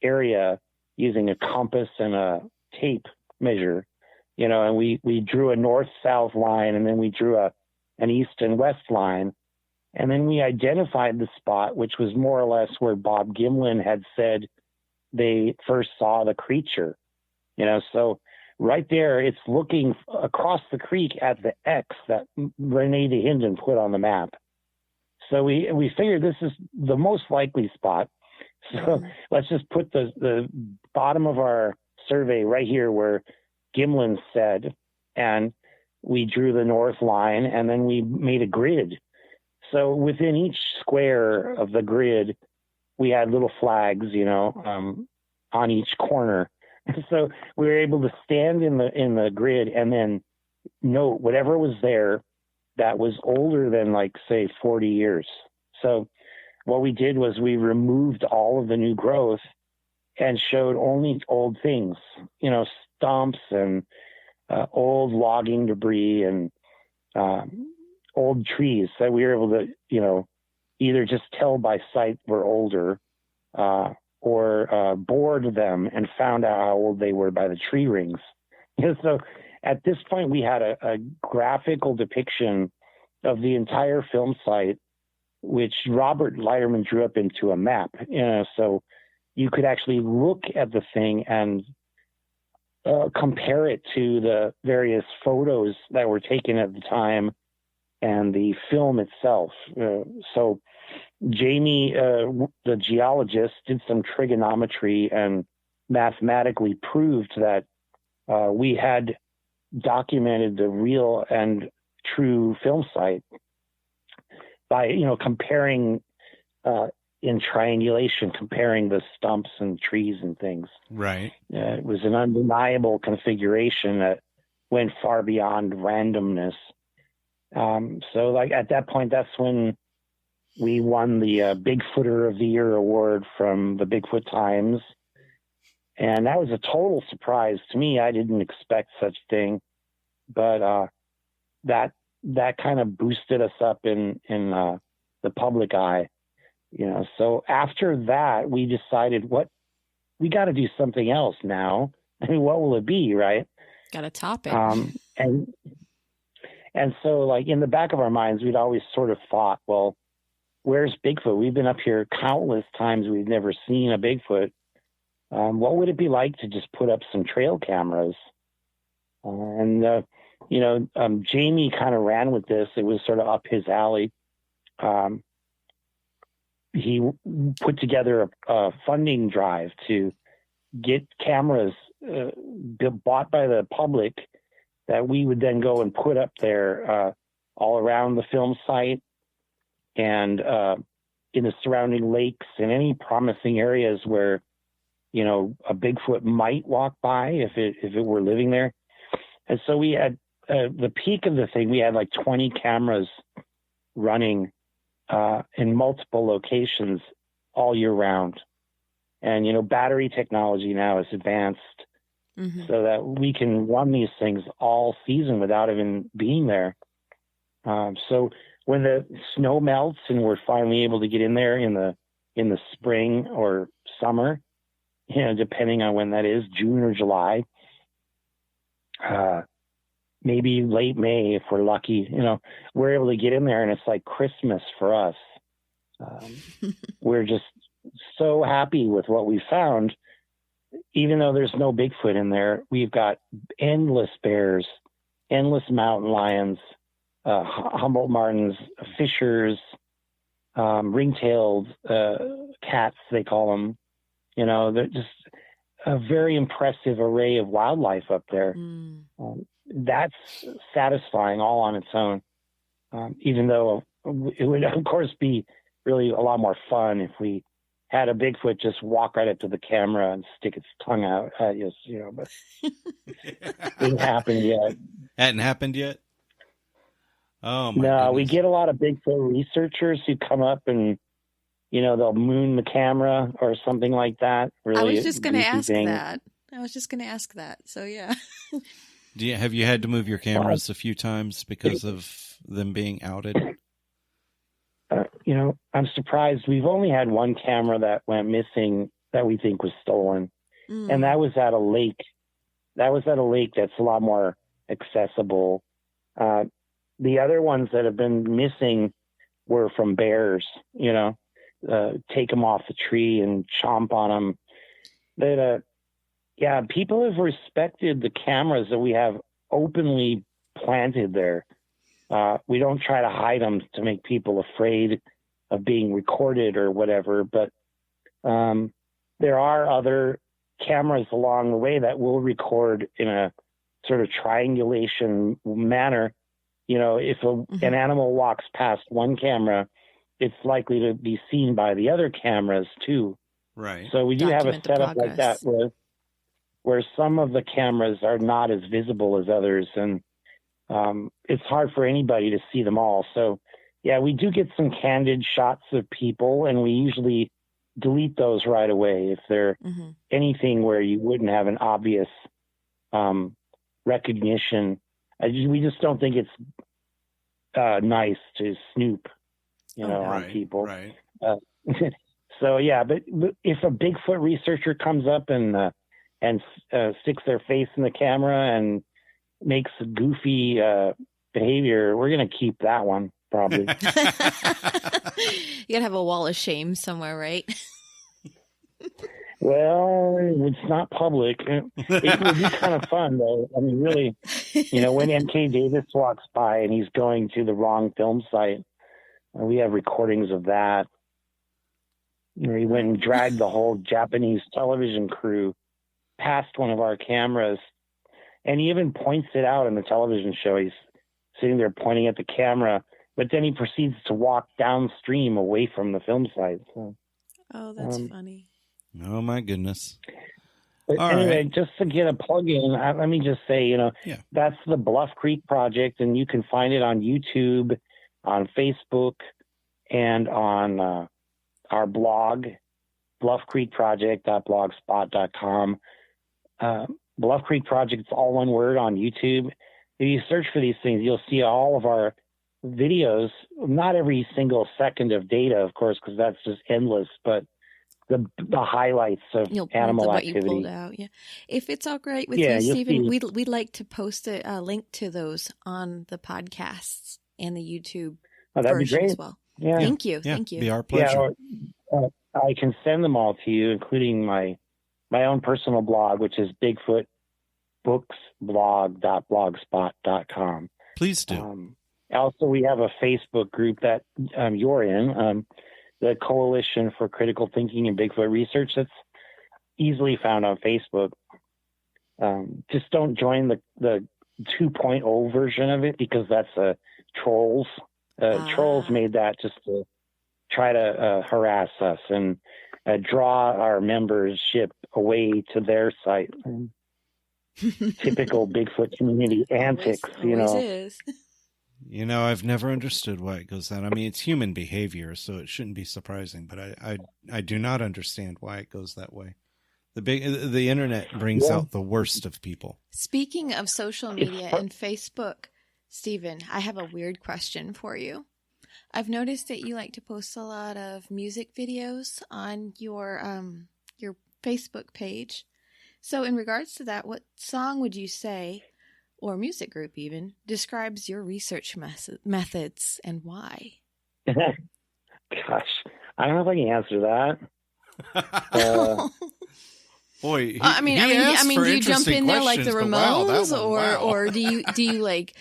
area using a compass and a tape measure, and we drew a north-south line, and then we drew an east and west line. And then we identified the spot, which was more or less where Bob Gimlin had said they first saw the creature. So right there, it's looking across the creek at the X that Rene de Hinden put on the map. So we figured this is the most likely spot. So let's just put the bottom of our survey right here where Gimlin said, and we drew the north line, and then we made a grid. So within each square of the grid, we had little flags, on each corner. So we were able to stand in the grid and then note whatever was there that was older than, like, say, 40 years. So what we did was we removed all of the new growth and showed only old things, stumps and old logging debris and old trees that we were able to, either just tell by sight were older or bored them and found out how old they were by the tree rings. So at this point, we had a graphical depiction of the entire film site, which Robert Leiterman drew up into a map. So you could actually look at the thing and compare it to the various photos that were taken at the time and the film itself. So Jamie, the geologist, did some trigonometry and mathematically proved that we had documented the real and true film site by, comparing in triangulation, comparing the stumps and trees and things. Right. It was an undeniable configuration that went far beyond randomness. So, like, at that point, that's when we won the Bigfooter of the Year award from the Bigfoot Times. And that was a total surprise to me. I didn't expect such thing, but that kind of boosted us up in the public eye. So after that, we decided we got to do something else now. I mean, what will it be, right? Got to top it. And so, like, in the back of our minds, we'd always sort of thought, well, where's Bigfoot? We've been up here countless times. We've never seen a Bigfoot. What would it be like to just put up some trail cameras? Jamie kind of ran with this. It was sort of up his alley. He put together a funding drive to get cameras bought by the public that we would then go and put up there all around the film site and in the surrounding lakes and any promising areas where, a Bigfoot might walk by if it were living there. And so we had the peak of the thing, we had like 20 cameras running in multiple locations all year round. And, battery technology now is advanced so that we can run these things all season without even being there. So when the snow melts and we're finally able to get in there in the spring or summer, depending on when that is, June or July, maybe late May if we're lucky, we're able to get in there and it's like Christmas for us. We're just so happy with what we found. Even though there's no Bigfoot in there, we've got endless bears, endless mountain lions, Humboldt martens, fishers, ring-tailed cats, they call them. They're just a very impressive array of wildlife up there. That's satisfying all on its own, even though it would, of course, be really a lot more fun if we had a Bigfoot just walk right up to the camera and stick its tongue out at us, but it didn't happen yet. Hadn't happened yet? Oh, my No, goodness. we get a lot of Bigfoot researchers who come up and, they'll moon the camera or something like that. Really, I was just going to ask thing. that. So, yeah. Have you had to move your cameras a few times because of them being outed? I'm surprised. We've only had one camera that went missing that we think was stolen. And that was at a lake. That's a lot more accessible. The other ones that have been missing were from bears, take them off the tree and chomp on them. People have respected the cameras that we have openly planted there. We don't try to hide them to make people afraid of being recorded or whatever, but there are other cameras along the way that will record in a sort of triangulation manner. If an animal walks past one camera, it's likely to be seen by the other cameras too. Right. So we do have a setup like that where some of the cameras are not as visible as others, and it's hard for anybody to see them all. So yeah, we do get some candid shots of people, and we usually delete those right away if they're anything where you wouldn't have an obvious recognition. We just don't think it's nice to snoop, on people. Right. So yeah, but if a Bigfoot researcher comes up and sticks their face in the camera and makes goofy behavior, we're gonna keep that one probably. You gotta have a wall of shame somewhere, right? Well, it's not public. It would be kind of fun, though. I mean, really, when MK Davis walks by and he's going to the wrong film site, we have recordings of that. He went and dragged the whole Japanese television crew past one of our cameras, and he even points it out in the television show. He's sitting there pointing at the camera, but then he proceeds to walk downstream away from the film site. So, oh, that's funny. Oh, my goodness. But anyway, just to get a plug in, let me just say, that's the Bluff Creek Project, and you can find it on YouTube, on Facebook, and on our blog, bluffcreekproject.blogspot.com. Bluff Creek Project is all one word on YouTube. If you search for these things, you'll see all of our videos, not every single second of data, of course, because that's just endless, but the highlights of animal activity. You pulled out, yeah. If it's all right with you, Stephen, we'd like to post a link to those on the podcasts and the YouTube version as well. Yeah. Thank you. Yeah, Thank you. Be our pleasure. Yeah, I can send them all to you, including my own personal blog, which is bigfootbooksblog.blogspot.com. Please do. Also, we have a Facebook group that you're in, the Coalition for Critical Thinking and Bigfoot Research. That's easily found on Facebook. Just don't join the 2.0 version of it, because that's trolls. Trolls made that just to try to harass us and draw our membership away to their site. Typical Bigfoot community antics, always is. I've never understood why it goes that. I mean, it's human behavior, so it shouldn't be surprising, but I do not understand why it goes that way. The internet brings out the worst of people. Speaking of social media and Facebook, Stephen, I have a weird question for you. I've noticed that you like to post a lot of music videos on your Facebook page. So in regards to that, what song would you say, or music group even, describes your research methods and why? Gosh, I don't know if I can answer that. Boy, do you jump in there like the Ramones, wow, or do you like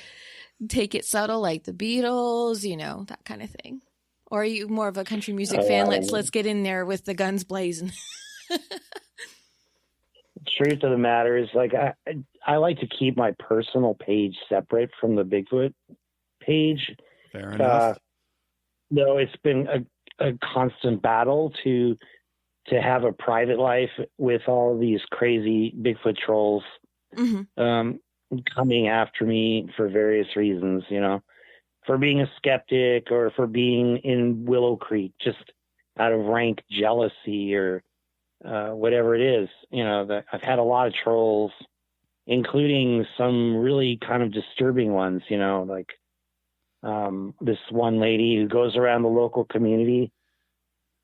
take it subtle like the Beatles, that kind of thing? Or are you more of a country music fan? Let's get in there with the guns blazing. Truth of the matter is, like, I like to keep my personal page separate from the Bigfoot page. Fair enough. No, it's been a constant battle to have a private life with all of these crazy Bigfoot trolls coming after me for various reasons, for being a skeptic or for being in Willow Creek, just out of rank jealousy or whatever it is. That I've had a lot of trolls, including some really kind of disturbing ones, like this one lady who goes around the local community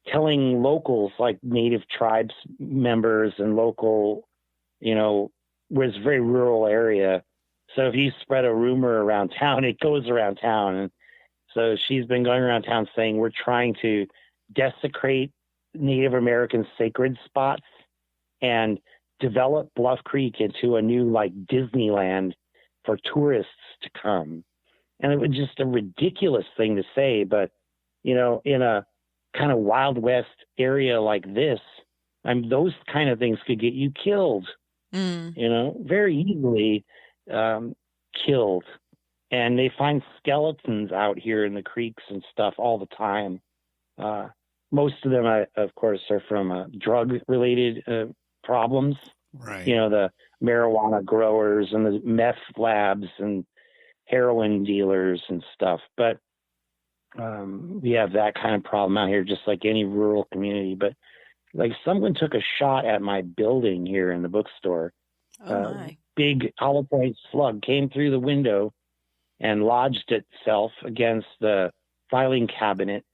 telling locals, like native tribes members and local, where it's a very rural area. So if you spread a rumor around town, it goes around town. And so she's been going around town saying we're trying to desecrate Native American sacred spots and develop Bluff Creek into a new like Disneyland for tourists to come. And it was just a ridiculous thing to say, but in a kind of Wild West area like this, those kind of things could get you killed, very easily killed. And they find skeletons out here in the creeks and stuff all the time. Most of them, of course, are from drug-related problems. Right. The marijuana growers and the meth labs and heroin dealers and stuff. But we have that kind of problem out here, just like any rural community. But like someone took a shot at my building here in the bookstore. Oh my. Big hollow point slug came through the window and lodged itself against the filing cabinet.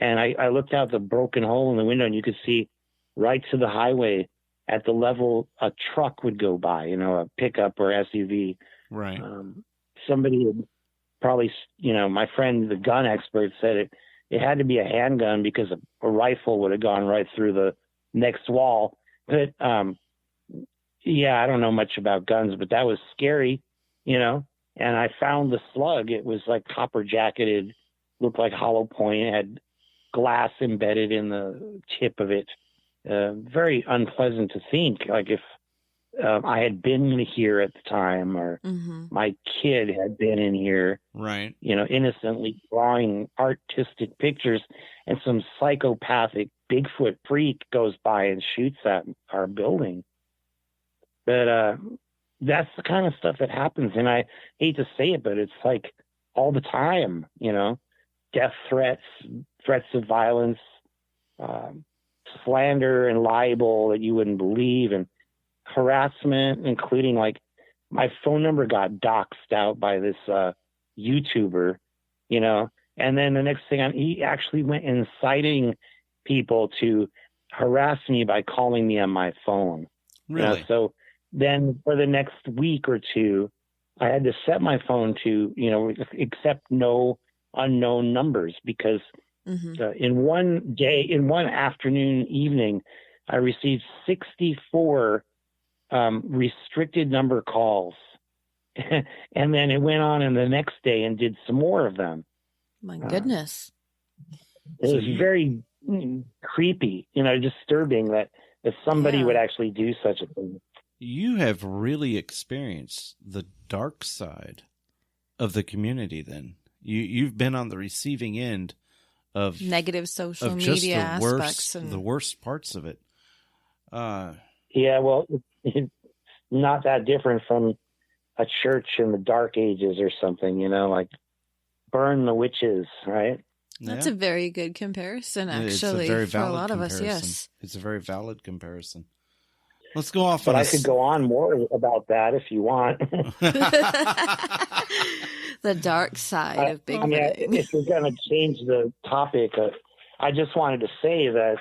And I looked out the broken hole in the window, and you could see right to the highway at the level a truck would go by, a pickup or SUV. Right. Somebody had probably, my friend, the gun expert, said it had to be a handgun because a rifle would have gone right through the next wall. But, I don't know much about guns, but that was scary, and I found the slug. It was like copper jacketed, looked like hollow point. It had glass embedded in the tip of it. Very unpleasant to think, like if I had been here at the time, or my kid had been in here, right? Innocently drawing artistic pictures, and some psychopathic Bigfoot freak goes by and shoots at our building. But that's the kind of stuff that happens, and I hate to say it, but it's like all the time, death threats, threats of violence, slander and libel that you wouldn't believe, and harassment, including like my phone number got doxed out by this YouTuber, and then the next thing he actually went inciting people to harass me by calling me on my phone. Really? So then for the next week or two, I had to set my phone to, accept no unknown numbers, because in one afternoon, evening, I received 64 restricted number calls. And then it went on in the next day and did some more of them. My goodness. It was very creepy, disturbing that somebody would actually do such a thing. You have really experienced the dark side of the community then. You've been on the receiving end of negative social of just media the aspects. The worst parts of it. Yeah, well, it's not that different from a church in the Dark Ages or something, like burn the witches, right? That's a very good comparison, actually, it's a very for a valid lot of us, comparison. yes. It's a very valid comparison. Let's go off But on I could go on more about that if you want. The dark side of Bigfoot. If you're going to change the topic, I just wanted to say that,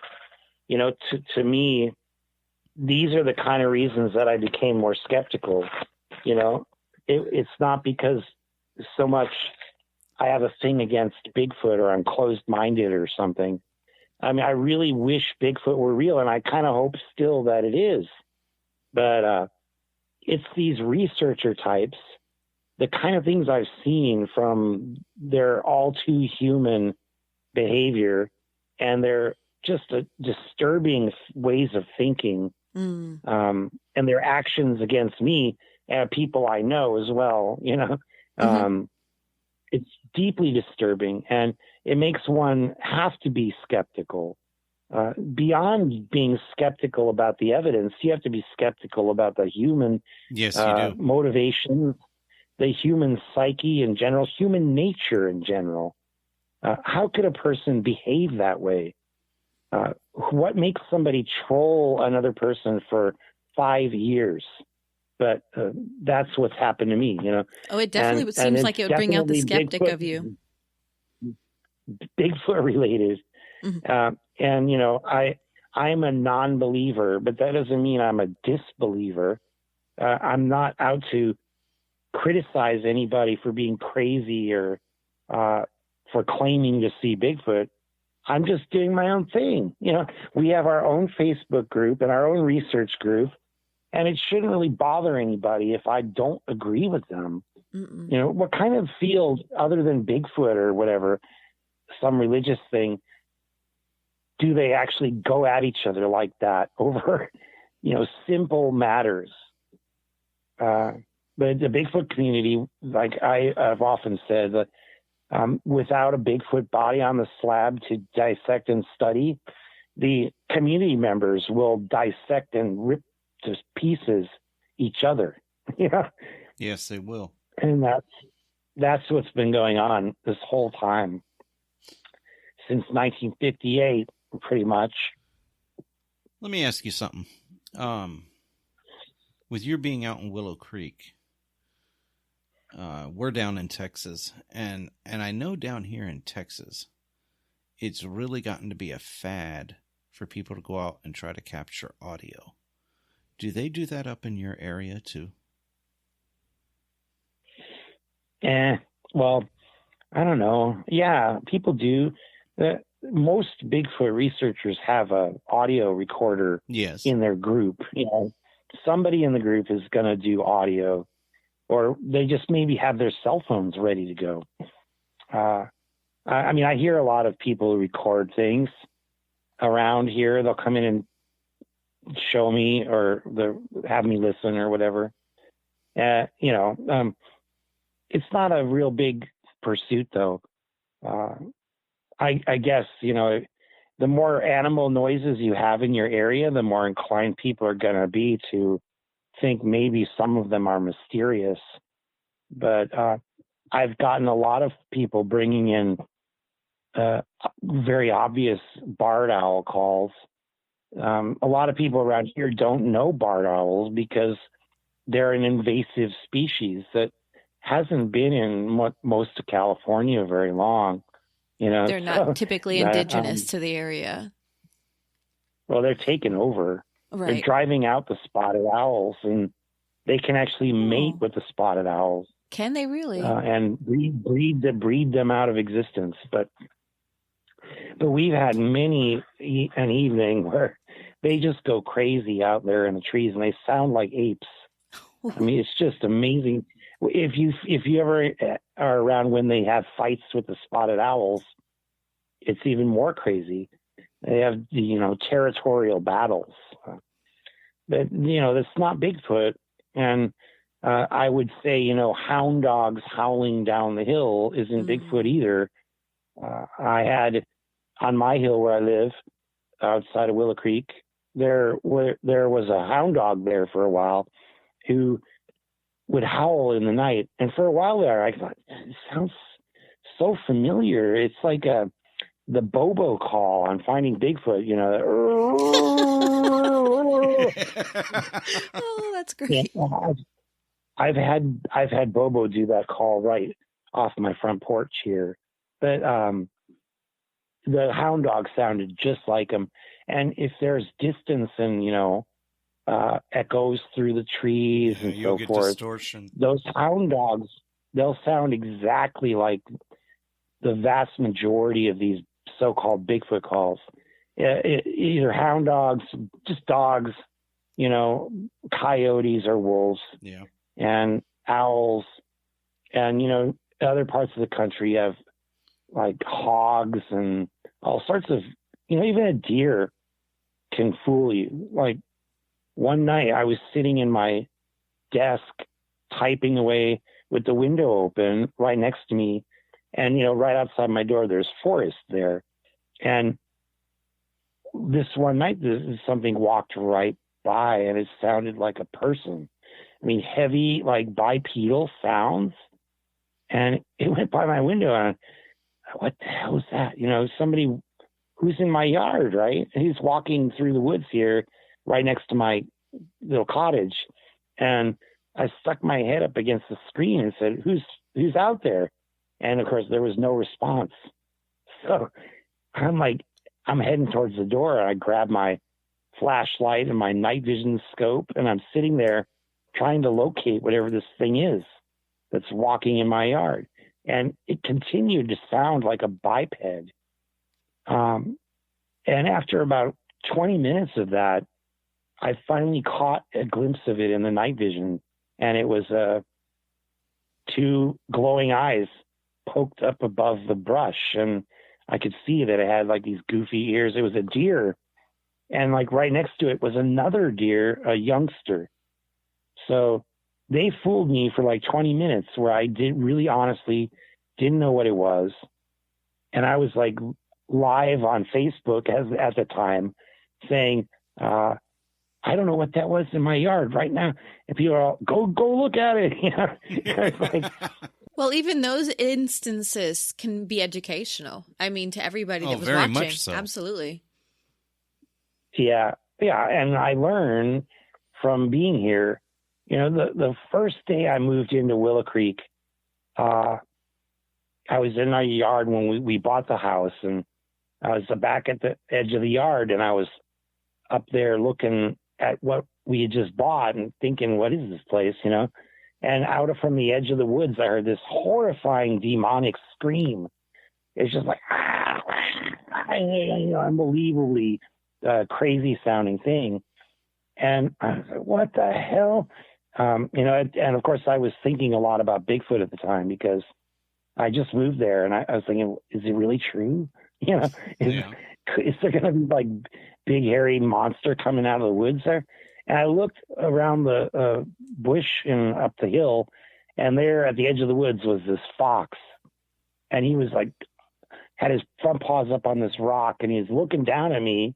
to me, these are the kind of reasons that I became more skeptical. It's not because so much I have a thing against Bigfoot or I'm closed-minded or something. I mean, I really wish Bigfoot were real, and I kind of hope still that it is. But it's these researcher types, the kind of things I've seen from their all-too-human behavior, and their just disturbing ways of thinking, and their actions against me and people I know as well, it's deeply disturbing, and it makes one have to be skeptical. Beyond being skeptical about the evidence, you have to be skeptical about the human motivation, the human psyche in general, human nature in general. How could a person behave that way? what makes somebody troll another person for 5 years? But that's what's happened to me, Oh, it definitely seems like it would bring out the skeptic Bigfoot, of you. Bigfoot related. Mm-hmm. And, I'm a non-believer, but that doesn't mean I'm a disbeliever. I'm not out to criticize anybody for being crazy or for claiming to see Bigfoot. I'm just doing my own thing. We have our own Facebook group and our own research group, and it shouldn't really bother anybody if I don't agree with them. Mm-mm. What kind of field other than Bigfoot or whatever, some religious thing, do they actually go at each other like that over, simple matters? But the Bigfoot community, like I've often said, that without a Bigfoot body on the slab to dissect and study, the community members will dissect and rip to pieces each other. Yes, they will. And that's what's been going on this whole time since 1958, pretty much. Let me ask you something. With your being out in Willow Creek, we're down in Texas, and I know down here in Texas, it's really gotten to be a fad for people to go out and try to capture audio. Do they do that up in your area too? Well, I don't know. Yeah, people do. Most Bigfoot researchers have an audio recorder in their group. Somebody in the group is going to do audio, or they just maybe have their cell phones ready to go. I hear a lot of people record things around here. They'll come in and show me, or have me listen or whatever. It's not a real big pursuit, though. I guess, the more animal noises you have in your area, the more inclined people are going to be to think maybe some of them are mysterious. But I've gotten a lot of people bringing in very obvious barred owl calls. A lot of people around here don't know barred owls because they're an invasive species that hasn't been in most of California very long. They're not typically indigenous to the area. Well, they're taking over. Right. They're driving out the spotted owls, and they can actually mate with the spotted owls. Can they really? And breed them out of existence. But we've had many an evening where they just go crazy out there in the trees, and they sound like apes. It's just amazing. If you ever are around when they have fights with the spotted owls, it's even more crazy. They have territorial battles. But that's not Bigfoot. And I would say hound dogs howling down the hill isn't Bigfoot either. I had on my hill where I live, outside of Willow Creek, there was a hound dog there for a while who would howl in the night. And for a while there, I thought, it sounds so familiar. It's like the Bobo call on Finding Bigfoot, Oh, that's great. Yeah, I've had Bobo do that call right off my front porch here. But the hound dog sounded just like him. And if there's distance and, echoes through the trees and so forth, distortion. Those hound dogs, they'll sound exactly like the vast majority of these so-called Bigfoot calls. Either hound dogs, just dogs, coyotes or wolves, and owls. And, other parts of the country have like hogs and all sorts of, even a deer can fool you. Like one night I was sitting in my desk typing away with the window open right next to me. And, right outside my door, there's forest there. And this one night, something walked right by and it sounded like a person. Heavy, like bipedal sounds. And it went by my window and what the hell is that? Somebody who's in my yard, right? And he's walking through the woods here right next to my little cottage. And I stuck my head up against the screen and said, who's out there? And of course there was no response. So I'm heading towards the door, and I grab my flashlight and my night vision scope, and I'm sitting there trying to locate whatever this thing is that's walking in my yard. And it continued to sound like a biped. And after about 20 minutes of that, I finally caught a glimpse of it in the night vision. And it was two glowing eyes poked up above the brush. And I could see that it had like these goofy ears. It was a deer. And like right next to it was another deer, a youngster. So they fooled me for like 20 minutes where I honestly didn't know what it was. And I was like live on Facebook at the time saying, I don't know what that was in my yard right now. And people are all, go look at it. You know, it's like, well, even those instances can be educational. I mean, to everybody that was very watching. much so. Absolutely. Yeah. And I learned from being here, you know, the first day I moved into Willow Creek, I was in our yard when we bought the house, and I was back at the edge of the yard, and I was up there looking at what we had just bought and thinking, what is this place, you know? And from the edge of the woods, I heard this horrifying demonic scream. It's just like, unbelievably crazy sounding thing. And I was like, what the hell? You know, and of course I was thinking a lot about Bigfoot at the time because I just moved there, and I was thinking, is it really true? You know, is there going to be like big hairy monster coming out of the woods there? And I looked around the bush and up the hill, and there at the edge of the woods was this fox, and he was like, had his front paws up on this rock, and he was looking down at me,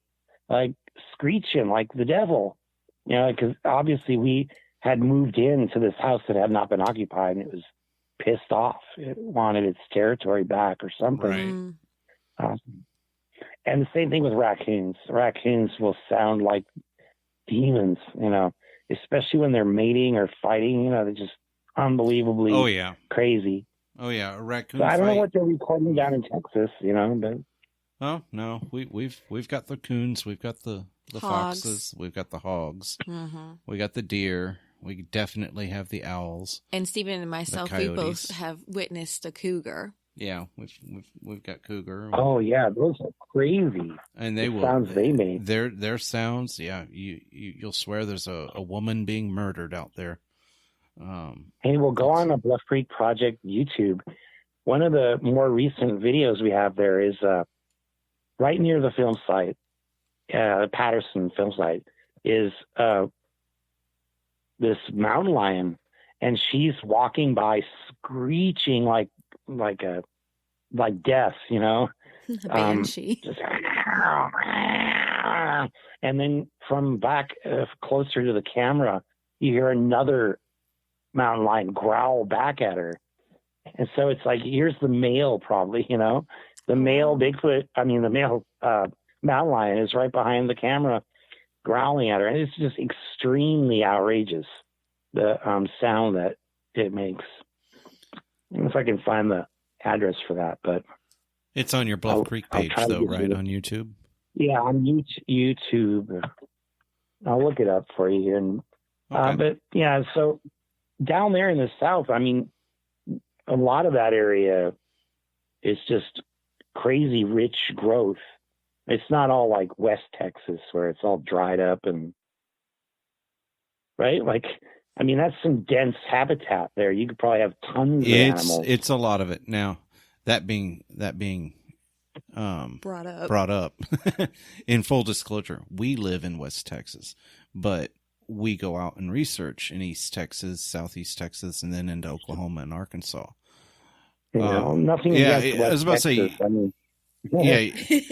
like screeching like the devil, you know, because obviously we had moved into this house that had not been occupied, and it was pissed off. It wanted its territory back or something. Right. And the same thing with raccoons. Raccoons will sound like demons, you know, especially when they're mating or fighting. You know, they're just unbelievably crazy. Oh yeah, a raccoon. So I don't know what they're recording down in Texas, you know, but oh no, we've got the coons, we've got the foxes, we've got the hogs, we got the deer. We definitely have the owls. And Stephen and myself, we both have witnessed a cougar. Yeah, we've got cougar. Oh yeah, those are crazy. And sounds they make. Their sounds, yeah. You'll swear there's a woman being murdered out there. Hey, we'll go on the Bluff Creek Project YouTube. One of the more recent videos we have there is right near the film site, the Paterson film site, is this mountain lion, and she's walking by screeching like death, you know. Banshee. And then from back closer to the camera, you hear another mountain lion growl back at her. And so it's like, here's the male probably, you know, the male Bigfoot, the male mountain lion is right behind the camera growling at her. And it's just extremely outrageous, the sound that it makes. I don't know if I can find the address for that, but it's on your Bluff Creek page, though, right? On YouTube? Yeah, on YouTube. I'll look it up for you here. And, but yeah, so down there in the south, I mean, a lot of that area is just crazy rich growth. It's not all like West Texas where it's all dried up and right. Like, I mean, that's some dense habitat there. You could probably have tons of animals. It's a lot of it. Now, that being brought up in full disclosure, we live in West Texas, but we go out and research in East Texas, Southeast Texas, and then into Oklahoma and Arkansas. Nothing against West I was about Texas. to say, I mean,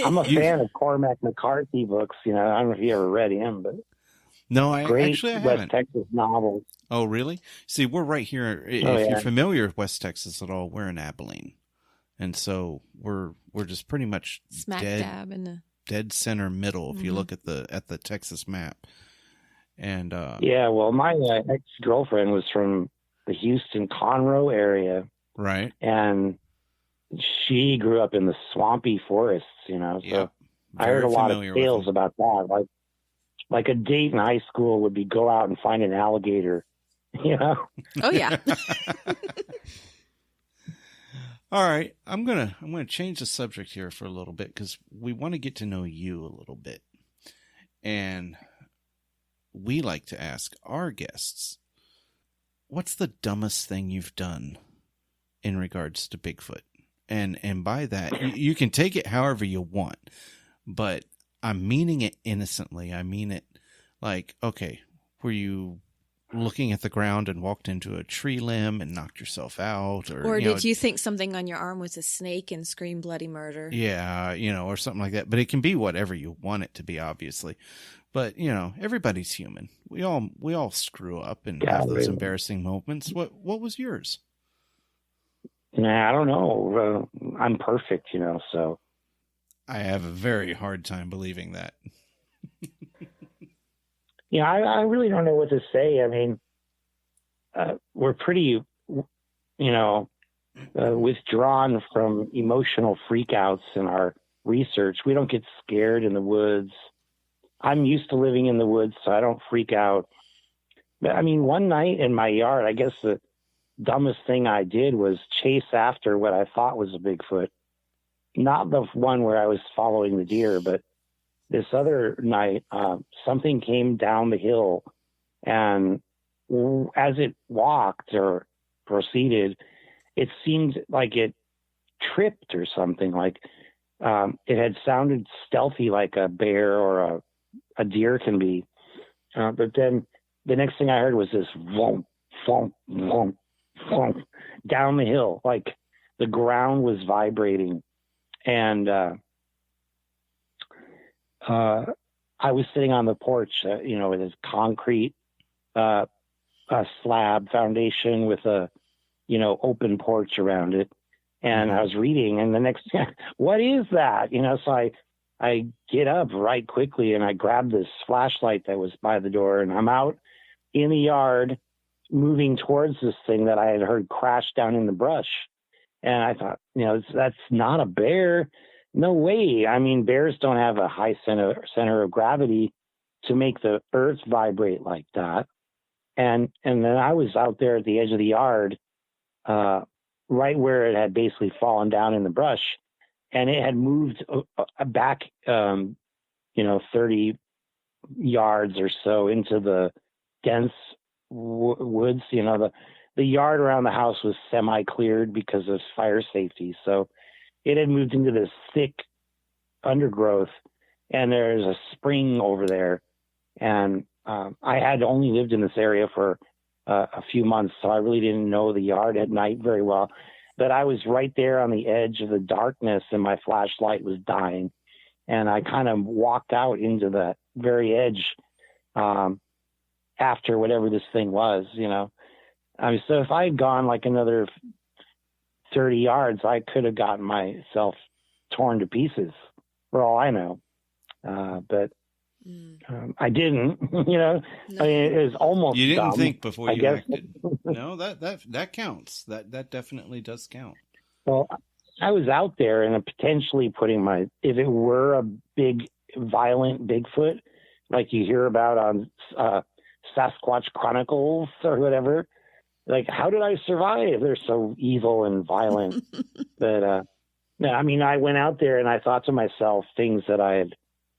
I'm a fan of Cormac McCarthy books. You know, I don't know if you ever read him, but no, I West haven't. Texas novels. Oh, really? See, we're right here. If you're familiar with West Texas at all, we're in Abilene, and so we're just pretty much smack dead, dab in the dead center middle if you look at the Texas map. And yeah, well, my ex-girlfriend was from the Houston Conroe area, right, and she grew up in the swampy forests, so yep. I heard a lot of tales about that. Like a date in high school would be go out and find an alligator, Oh yeah. All right, I'm gonna change the subject here for a little bit because we want to get to know you a little bit, and we like to ask our guests, what's the dumbest thing you've done in regards to Bigfoot? And by that, you can take it however you want, but I'm meaning it innocently. I mean it like, okay, were you looking at the ground and walked into a tree limb and knocked yourself out? Or did you think something on your arm was a snake and scream bloody murder? Yeah, or something like that. But it can be whatever you want it to be, obviously. But, everybody's human. We all screw up and have those embarrassing moments. What was yours? Nah, I don't know. I'm perfect, so. I have a very hard time believing that. I really don't know what to say. I mean, we're pretty, withdrawn from emotional freakouts in our research. We don't get scared in the woods. I'm used to living in the woods, so I don't freak out. But I mean, one night in my yard, I guess the dumbest thing I did was chase after what I thought was a Bigfoot. Not the one where I was following the deer, but this other night, something came down the hill, and as it walked or proceeded, it seemed like it tripped or something. Like it had sounded stealthy, like a bear or a deer can be. But then the next thing I heard was this whomp, whomp, whomp, whomp down the hill, like the ground was vibrating. And I was sitting on the porch, with this concrete slab foundation with a, open porch around it. And I was reading, and the next thing, what is that? So I get up right quickly, and I grab this flashlight that was by the door, and I'm out in the yard moving towards this thing that I had heard crash down in the brush. And I thought, that's not a bear. No way. I mean, bears don't have a high center of gravity to make the earth vibrate like that. And then I was out there at the edge of the yard, right where it had basically fallen down in the brush, and it had moved back, 30 yards or so into the dense woods. The yard around the house was semi-cleared because of fire safety. So it had moved into this thick undergrowth, and there's a spring over there. And I had only lived in this area for a few months, so I really didn't know the yard at night very well. But I was right there on the edge of the darkness, and my flashlight was dying. And I kind of walked out into the very edge after whatever this thing was, so if I had gone like another 30 yards, I could have gotten myself torn to pieces for all I know. But I didn't, No. I mean, it was almost You didn't dumb, think before I you guess. acted. No, that counts. That definitely does count. Well, I was out there and potentially putting if it were a big, violent Bigfoot, like you hear about on Sasquatch Chronicles or whatever, like, how did I survive? They're so evil and violent. But, I mean, I went out there and I thought to myself things that I had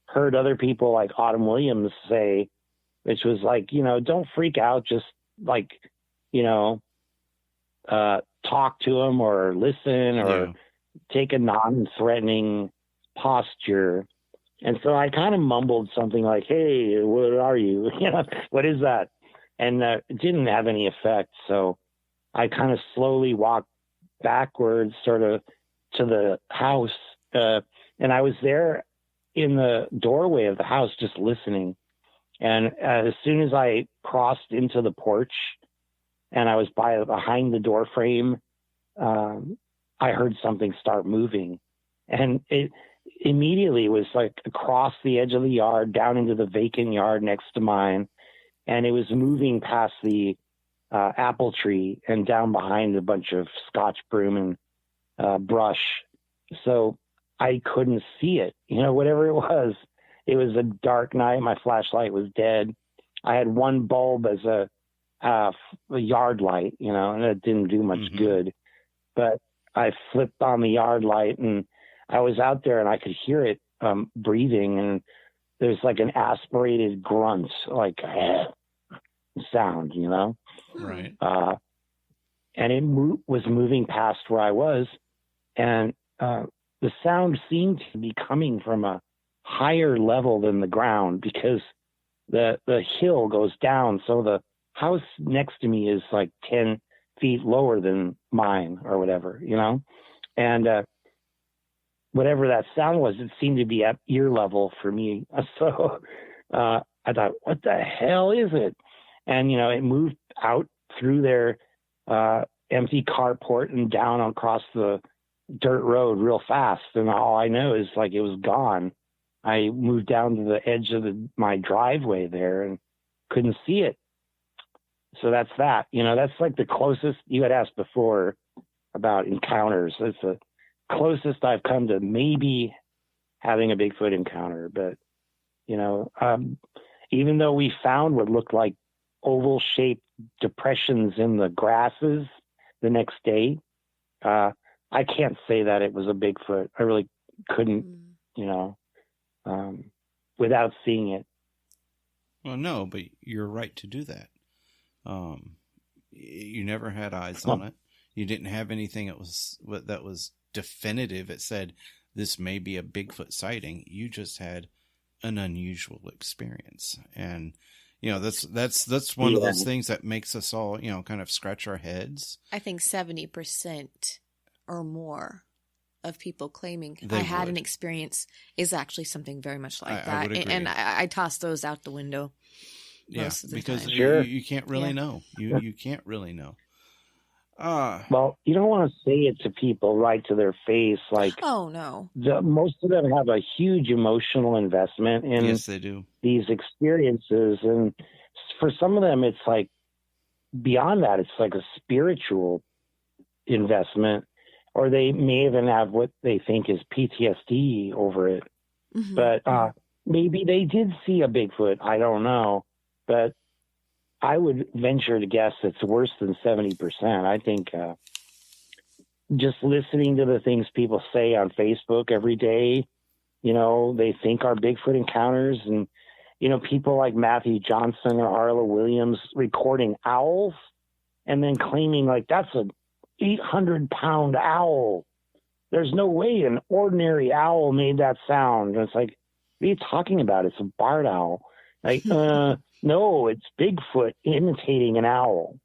heard other people like Autumn Williams say, which was like, don't freak out. Just like, talk to them or listen or take a non-threatening posture. And so I kind of mumbled something like, hey, what are you? What is that? And it didn't have any effect. So I kind of slowly walked backwards sort of to the house. And I was there in the doorway of the house just listening. And as soon as I crossed into the porch and I was behind the door frame, I heard something start moving. And immediately it was like across the edge of the yard, down into the vacant yard next to mine. And it was moving past the apple tree and down behind a bunch of Scotch broom and brush. So I couldn't see it, whatever it was a dark night. My flashlight was dead. I had one bulb as a yard light, and it didn't do much good, but I flipped on the yard light and I was out there and I could hear it breathing, and there's like an aspirated grunt, like sound, Right. And it was moving past where I was, and the sound seemed to be coming from a higher level than the ground, because the hill goes down. So the house next to me is like 10 feet lower than mine or whatever, and whatever that sound was, it seemed to be at ear level for me. So I thought, what the hell is it? And, it moved out through their empty carport and down across the dirt road real fast. And all I know is like it was gone. I moved down to the edge of my driveway there and couldn't see it. So that's that. That's like the closest. You had asked before about encounters. It's the closest I've come to maybe having a Bigfoot encounter. But, even though we found what looked like oval-shaped depressions in the grasses the next day, I can't say that it was a Bigfoot. I really couldn't, without seeing it. Well, no, but you're right to do that. You never had eyes on it. You didn't have anything that was definitive. It said this may be a Bigfoot sighting. You just had an unusual experience, and that's one of those things that makes us all kind of scratch our heads. I think 70% or more of people claiming I had an experience is actually something very much like that. I would agree. And I toss those out the window. Yeah, because Sure. you can't really know. You can't really know. Well, you don't want to say it to people right to their face. Like, oh no, most of them have a huge emotional investment in yes, they do. These experiences, and for some of them, it's like beyond that. It's like a spiritual investment, or they may even have what they think is PTSD over it. Mm-hmm. But maybe they did see a Bigfoot. I don't know, but I would venture to guess it's worse than 70%. I think just listening to the things people say on Facebook every day, they think are Bigfoot encounters, and, people like Matthew Johnson or Arla Williams recording owls and then claiming like that's an 800-pound owl. There's no way an ordinary owl made that sound. And it's like, what are you talking about? It's a barred owl. Like, no, it's Bigfoot imitating an owl.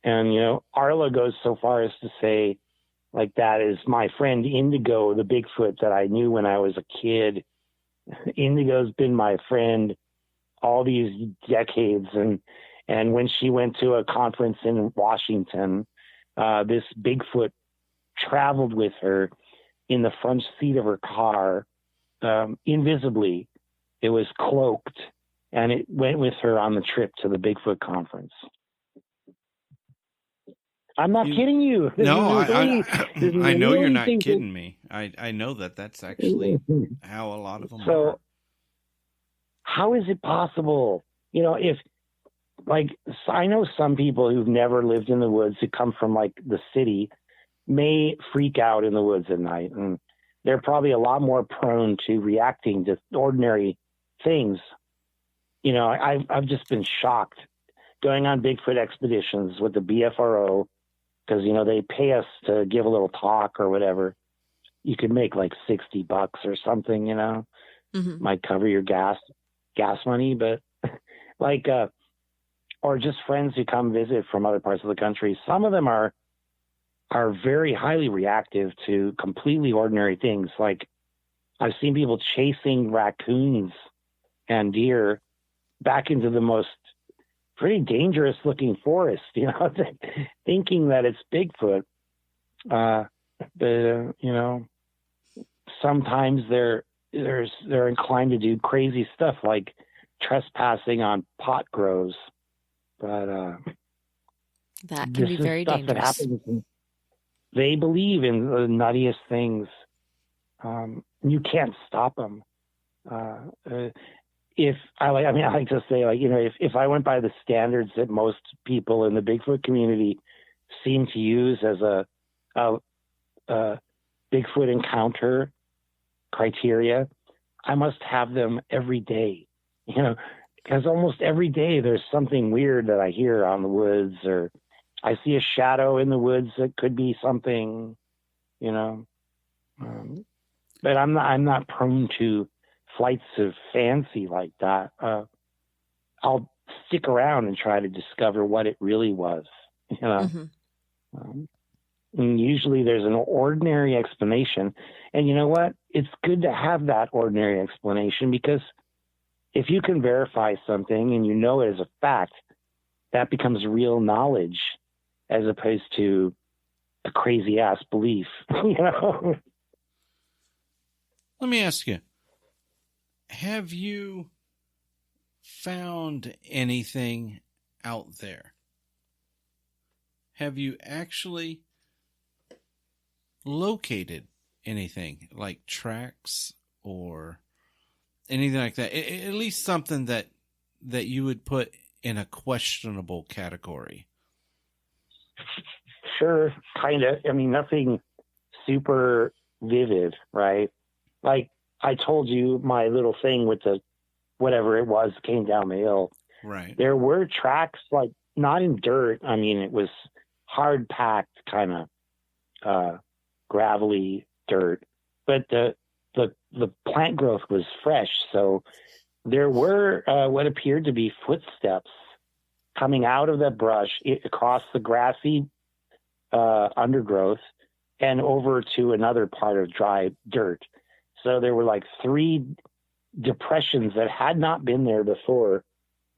And, Arla goes so far as to say, like, that is my friend Indigo, the Bigfoot that I knew when I was a kid. Indigo's been my friend all these decades. And when she went to a conference in Washington, this Bigfoot traveled with her in the front seat of her car, invisibly. It was cloaked. And it went with her on the trip to the Bigfoot conference. I'm not kidding you. No, I know you're not kidding me. I know that's actually how a lot of them are. So how is it possible? If, like, I know some people who've never lived in the woods, who come from, like, the city, may freak out in the woods at night. And they're probably a lot more prone to reacting to ordinary things. I've just been shocked going on Bigfoot expeditions with the BFRO, because, they pay us to give a little talk or whatever. You could make like $60 or something, mm-hmm. might cover your gas money, but like, or just friends who come visit from other parts of the country. Some of them are very highly reactive to completely ordinary things. Like, I've seen people chasing raccoons and deer back into the most pretty dangerous looking forest, thinking that it's Bigfoot. sometimes they're inclined to do crazy stuff like trespassing on pot grows. But that can be very dangerous. That happens. They believe in the nuttiest things. You can't stop them. I like to say, like, if I went by the standards that most people in the Bigfoot community seem to use as a Bigfoot encounter criteria, I must have them every day, because almost every day there's something weird that I hear on the woods, or I see a shadow in the woods that could be something, but I'm not prone to flights of fancy like that. I'll stick around and try to discover what it really was, and usually there's an ordinary explanation. And you know what? It's good to have that ordinary explanation, because if you can verify something and it as a fact, that becomes real knowledge as opposed to a crazy ass belief. Let me ask you, have you found anything out there? Have you actually located anything, like tracks or anything like that? At least something that you would put in a questionable category. Sure, kind of. I mean, nothing super vivid, right? Like I told you, my little thing with the whatever it was came down the hill. Right. There were tracks, like not in dirt. I mean, it was hard packed, kind of gravelly dirt, but the plant growth was fresh. So there were what appeared to be footsteps coming out of the brush across the grassy undergrowth and over to another part of dry dirt. So there were like 3 depressions that had not been there before.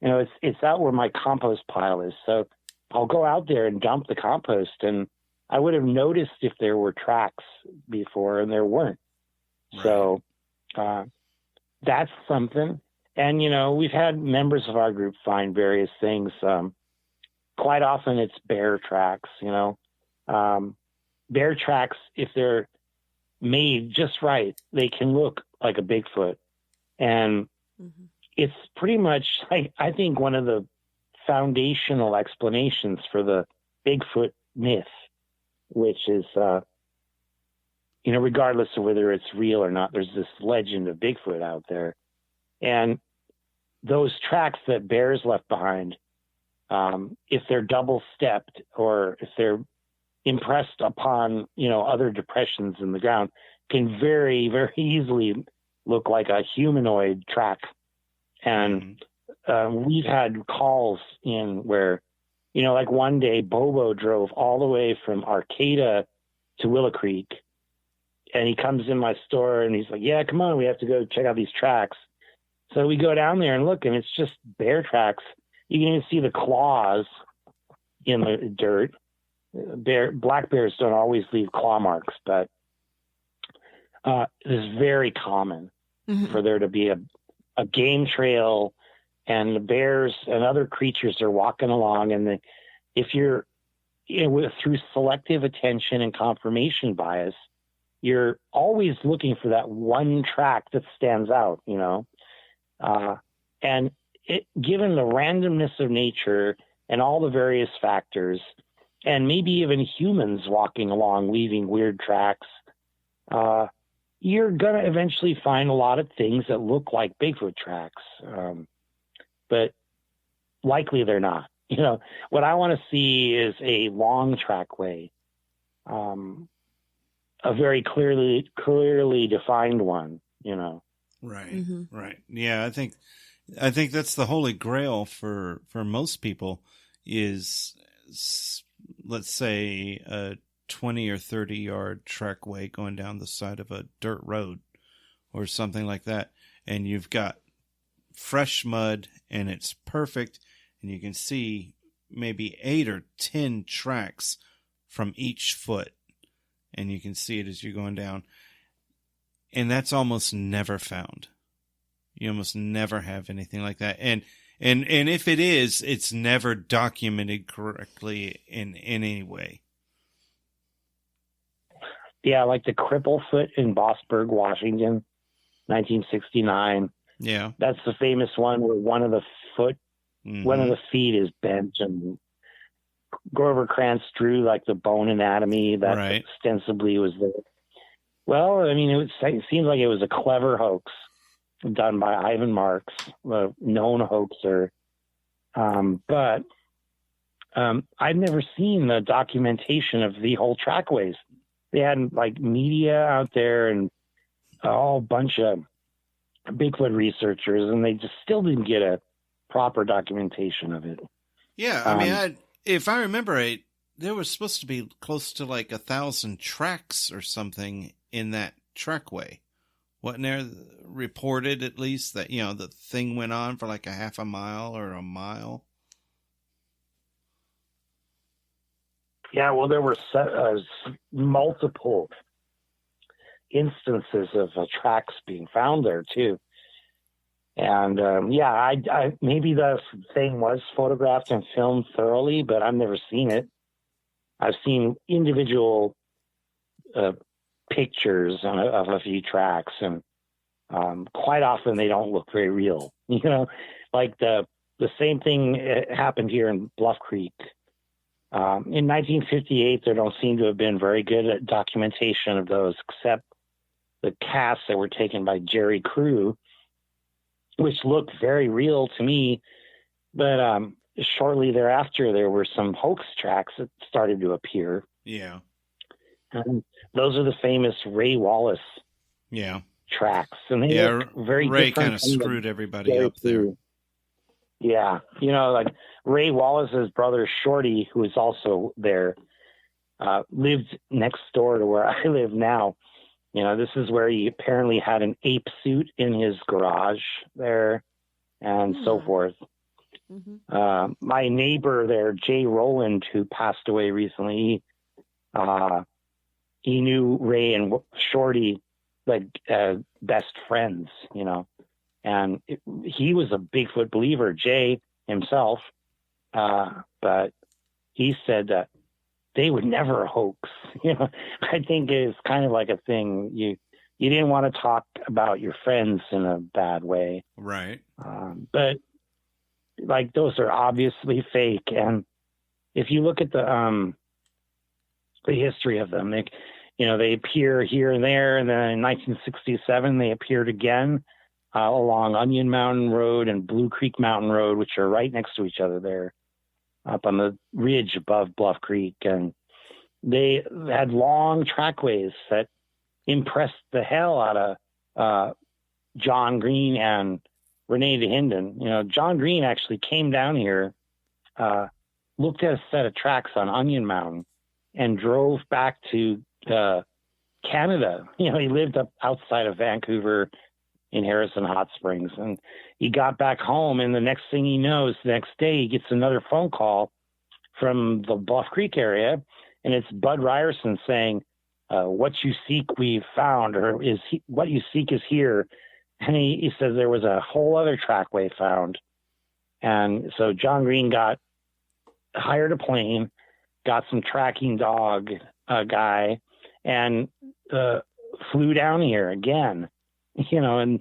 It's out where my compost pile is. So I'll go out there and dump the compost, and I would have noticed if there were tracks before, and there weren't. Right. So that's something. And, we've had members of our group find various things. Quite often it's bear tracks, bear tracks, if they're made just right, they can look like a Bigfoot. And it's pretty much, I think, one of the foundational explanations for the Bigfoot myth, which is, regardless of whether it's real or not, there's this legend of Bigfoot out there. And those tracks that bears left behind, if they're double stepped or if they're impressed upon, other depressions in the ground, can very, very easily look like a humanoid track. And we've had calls in where, like one day Bobo drove all the way from Arcata to Willow Creek, and he comes in my store and he's like, yeah, come on, we have to go check out these tracks. So we go down there and look, and it's just bear tracks. You can even see the claws in the dirt. Black bears don't always leave claw marks, but it is very common for there to be a game trail, and the bears and other creatures are walking along. And if you're through selective attention and confirmation bias, you're always looking for that one track that stands out, and given the randomness of nature and all the various factors, and maybe even humans walking along, leaving weird tracks, you're going to eventually find a lot of things that look like Bigfoot tracks. But likely they're not. What I want to see is a long trackway, a very clearly defined one, Right. Right. Yeah. I think that's the holy grail for most people is, let's say, a 20 or 30 yard trackway going down the side of a dirt road or something like that. And you've got fresh mud and it's perfect. And you can see maybe 8 or 10 tracks from each foot. And you can see it as you're going down. And that's almost never found. You almost never have anything like that. And if it is, it's never documented correctly in any way. Yeah, like the Cripplefoot in Bossburg, Washington, 1969. Yeah. That's the famous one where one of the feet is bent, and Grover Krantz drew like the bone anatomy that ostensibly was there. Well, I mean, it seems like it was a clever hoax done by Ivan Marks, a known hoaxer. But I've never seen the documentation of the whole trackways. They had like media out there and a whole bunch of Bigfoot researchers, and they just still didn't get a proper documentation of it. Yeah, I mean, if I remember right, there was supposed to be close to like 1,000 tracks or something in that trackway. Wasn't there reported at least that, the thing went on for like a half a mile or a mile? Yeah, well, there were multiple instances of tracks being found there too. And I maybe the thing was photographed and filmed thoroughly, but I've never seen it. I've seen individual pictures of a few tracks, and quite often they don't look very real. Like the same thing happened here in Bluff Creek. In 1958, there don't seem to have been very good documentation of those, except the casts that were taken by Jerry Crew, which looked very real to me. But shortly thereafter, there were some hoax tracks that started to appear. Yeah. And those are the famous Ray Wallace tracks. And they look very different. Ray kind of screwed everybody up there. Yeah. Like Ray Wallace's brother, Shorty, who is also there, lived next door to where I live now. This is where he apparently had an ape suit in his garage there and so forth. Mm-hmm. My neighbor there, Jay Rowland, who passed away recently, he knew Ray and Shorty like best friends, and he was a Bigfoot believer, Jay himself, but he said that they would never hoax. I think it's kind of like a thing. You didn't want to talk about your friends in a bad way. Right. But like those are obviously fake. And if you look at the history of them, they appear here and there. And then in 1967, they appeared again along Onion Mountain Road and Blue Creek Mountain Road, which are right next to each other there, up on the ridge above Bluff Creek. And they had long trackways that impressed the hell out of John Green and Renee DeHinden. John Green actually came down here, looked at a set of tracks on Onion Mountain, and drove back to Canada. He lived up outside of Vancouver in Harrison Hot Springs, and he got back home, and the next thing he knows, the next day he gets another phone call from the Bluff Creek area, and it's Bud Ryerson saying, what you seek we've found, or what you seek is here. And he says there was a whole other trackway found. And so John Green hired a plane, got some tracking dog guy, and flew down here again. And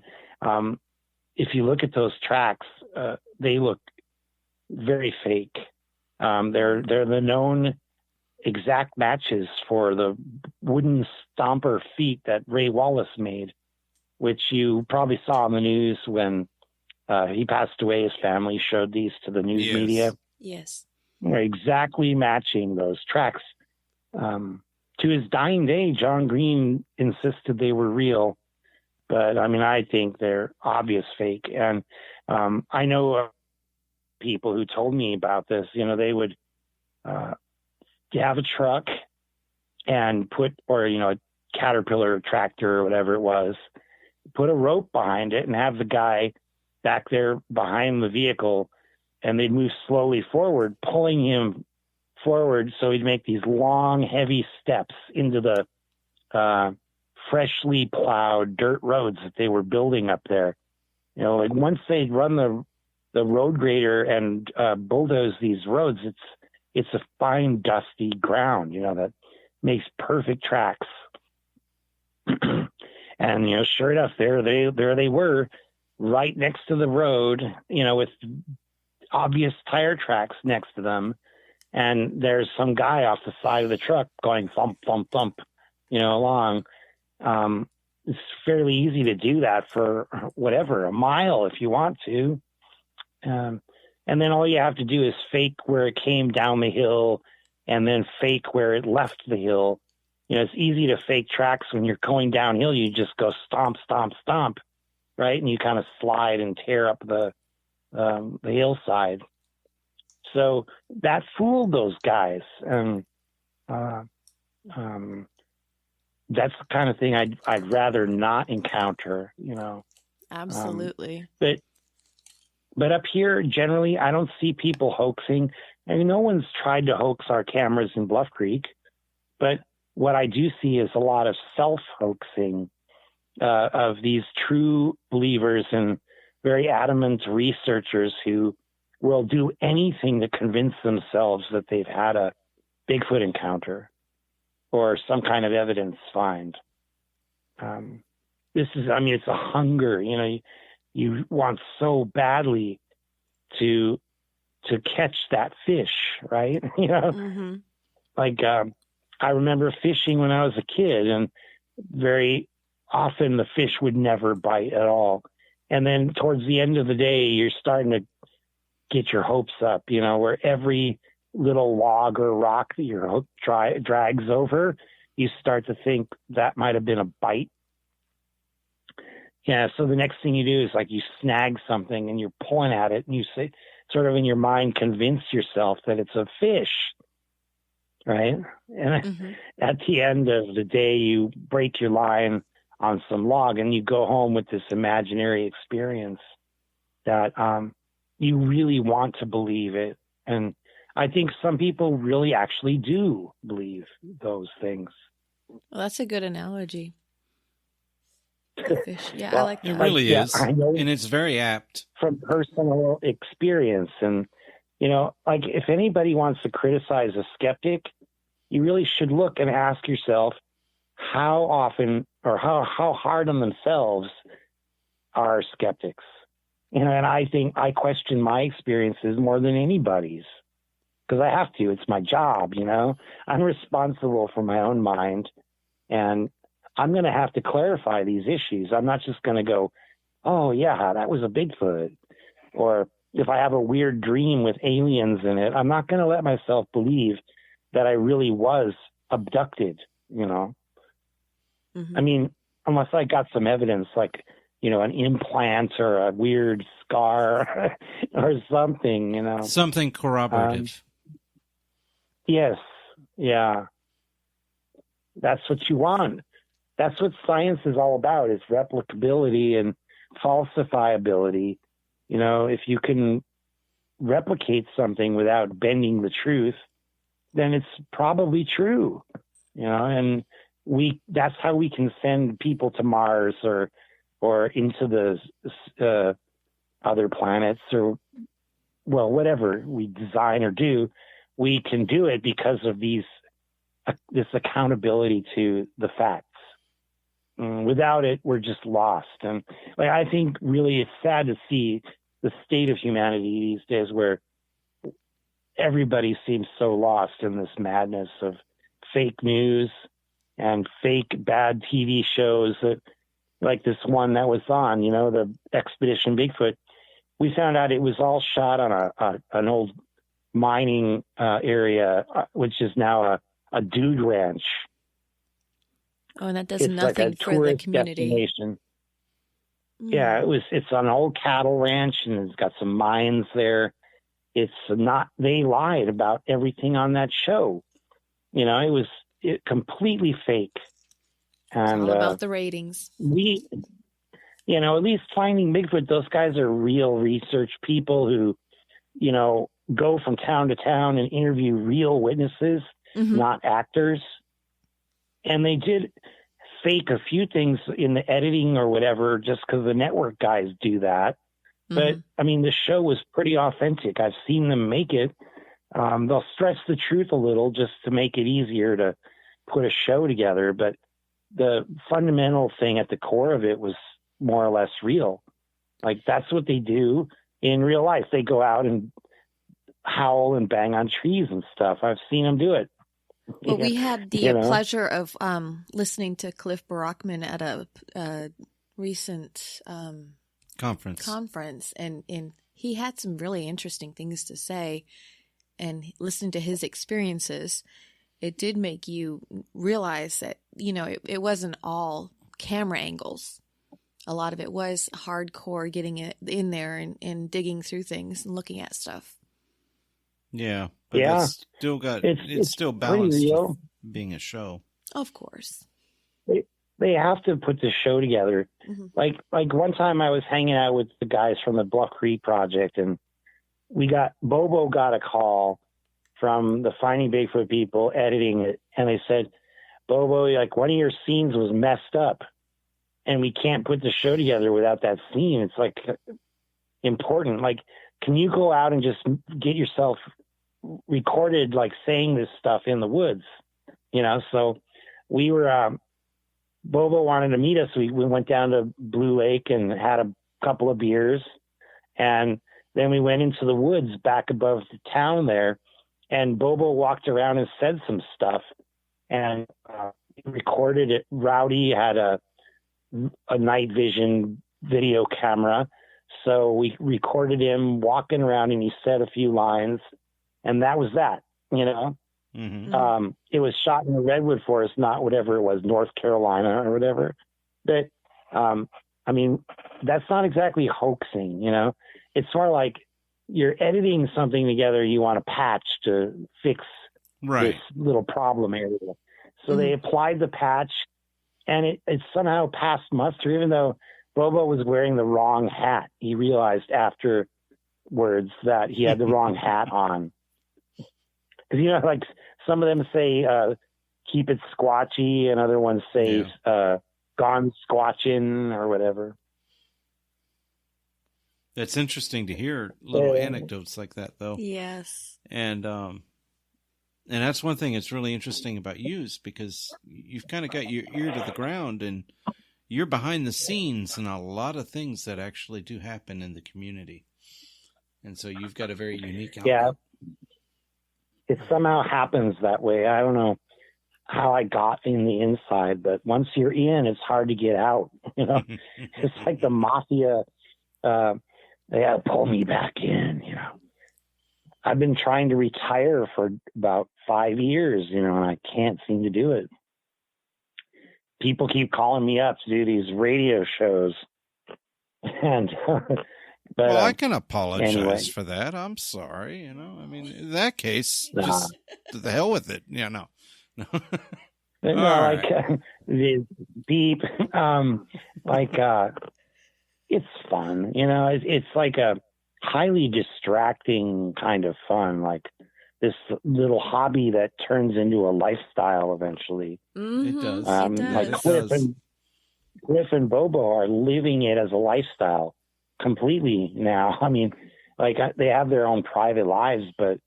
if you look at those tracks, they look very fake. They're the known exact matches for the wooden stomper feet that Ray Wallace made, which you probably saw on the news when he passed away. His family showed these to the news media. Yes. They're exactly matching those tracks. To his dying day, John Green insisted they were real. But, I think they're obvious fake. And I know people who told me about this. They would have a truck and a Caterpillar tractor or whatever it was, put a rope behind it and have the guy back there behind the vehicle, and they'd move slowly forward, pulling him forward so he'd make these long, heavy steps into the freshly plowed dirt roads that they were building up there. You know, like once they'd run the road grader and bulldoze these roads, it's a fine, dusty ground, you know, that makes perfect tracks. And, you know, sure enough, there they were, right next to the road, you know, with obvious tire tracks next to them. And there's some guy off the side of the truck going thump, thump, thump, you know, along. It's fairly easy to do that for whatever, a mile if you want to. And then all you have to do is fake where it came down the hill and then fake where it left the hill. You know, it's easy to fake tracks when you're going downhill. You just go stomp, stomp, stomp, right? And you kind of slide and tear up the hillside. So that fooled those guys. And that's the kind of thing I'd rather not encounter, you know. Absolutely. But up here, generally, I don't see people hoaxing. I mean, no one's tried to hoax our cameras in Bluff Creek, but what I do see is a lot of self-hoaxing of these true believers and very adamant researchers who will do anything to convince themselves that they've had a Bigfoot encounter or some kind of evidence find. It's a hunger, you know, you want so badly to catch that fish, right? You know, mm-hmm. Like, I remember fishing when I was a kid, and very often the fish would never bite at all. And then towards the end of the day, you're starting to get your hopes up, you know, where every little log or rock that your hook drags over, you start to think that might have been a bite. Yeah, so the next thing you do is like you snag something and you're pulling at it and you say, sort of in your mind, convince yourself that it's a fish, right? And mm-hmm. at the end of the day, you break your line on some log and you go home with this imaginary experience that you really want to believe it. And I think some people really actually do believe those things. Well, that's a good analogy. Fish. Yeah, Well, I like that. It really is. I know and it's very apt. from personal experience. And, you know, like if anybody wants to criticize a skeptic, you really should look and ask yourself how often or how hard on themselves are skeptics. You know, and I think I question my experiences more than anybody's because I have to. It's my job, you know. I'm responsible for my own mind, and I'm going to have to clarify these issues. I'm not just going to go, oh, yeah, that was a Bigfoot. Or if I have a weird dream with aliens in it, I'm not going to let myself believe that I really was abducted, you know. Mm-hmm. I mean, unless I got some evidence like, you know, an implant or a weird scar or something, you know. Something corroborative. Yes. Yeah. That's what you want. That's what science is all about, is replicability and falsifiability. You know, if you can replicate something without bending the truth, then it's probably true. You know, and that's how we can send people to Mars or into the other planets or, well, whatever we design or do, we can do it because of this accountability to the facts. Without it, we're just lost. And like, I think really it's sad to see the state of humanity these days where everybody seems so lost in this madness of fake news and fake bad TV shows that, like this one that was on, you know, the Expedition Bigfoot. We found out it was all shot on an old mining area, which is now a dude ranch. Oh, and that does It's nothing like for the community. Destination. Yeah, it's on an old cattle ranch and it's got some mines there. It's not, they lied about everything on that show. You know, it was completely fake. And it's all about the ratings. You know, at least Finding Bigfoot, those guys are real research people who, you know, go from town to town and interview real witnesses, mm-hmm. not actors. And they did fake a few things in the editing or whatever just because the network guys do that. But, I mean, the show was pretty authentic. I've seen them make it. They'll stretch the truth a little just to make it easier to put a show together. But the fundamental thing at the core of it was more or less real. Like, that's what they do in real life. They go out and howl and bang on trees and stuff. I've seen them do it. Well, we had the pleasure of listening to Cliff Barackman at a recent conference, and he had some really interesting things to say. And listening to his experiences, it did make you realize that, it wasn't all camera angles. A lot of it was hardcore getting it in there and digging through things and looking at stuff. Yeah. But it's still balanced with being a show. Of course. They have to put the show together. Like one time I was hanging out with the guys from the Bluff Creek Project, and Bobo got a call from the Finding Bigfoot people editing it, and they said, Bobo, like, one of your scenes was messed up, and we can't put the show together without that scene. It's like important. Like, can you go out and just get yourself recorded, like saying this stuff in the woods? So we were, Bobo wanted to meet us. We went down to Blue Lake and had a couple of beers, and then we went into the woods back above the town there, and Bobo walked around and said some stuff, and he recorded it. Rowdy had a night vision video camera, so we recorded him walking around, and he said a few lines, and that was that. It was shot in the Redwood Forest, not whatever it was, North Carolina or whatever. But I mean, that's not exactly hoaxing. It's more like you're editing something together you want to patch to fix this little problem area. So they applied the patch, and it somehow passed muster, even though Bobo was wearing the wrong hat. He realized afterwards that he had the wrong hat on. Because, like some of them say, keep it squatchy, and other ones say, gone squatching or whatever. That's interesting to hear little anecdotes like that, though. Yes. And that's one thing that's really interesting about you, is because you've kind of got your ear to the ground, and you're behind the scenes in a lot of things that actually do happen in the community. And so you've got a very unique outlook. Yeah. It somehow happens that way. I don't know how I got in the inside, but once you're in, it's hard to get out. It's like the mafia. They got to pull me back in. I've been trying to retire for about 5 years, and I can't seem to do it. People keep calling me up to do these radio shows, and but, I can apologize for that. I'm sorry. I mean, in that case, just to the hell with it. Yeah, no. The beep, it's fun. It's like a highly distracting kind of fun, like this little hobby that turns into a lifestyle eventually. It does. Like Cliff and Bobo are living it as a lifestyle completely now. I mean, like, they have their own private lives, but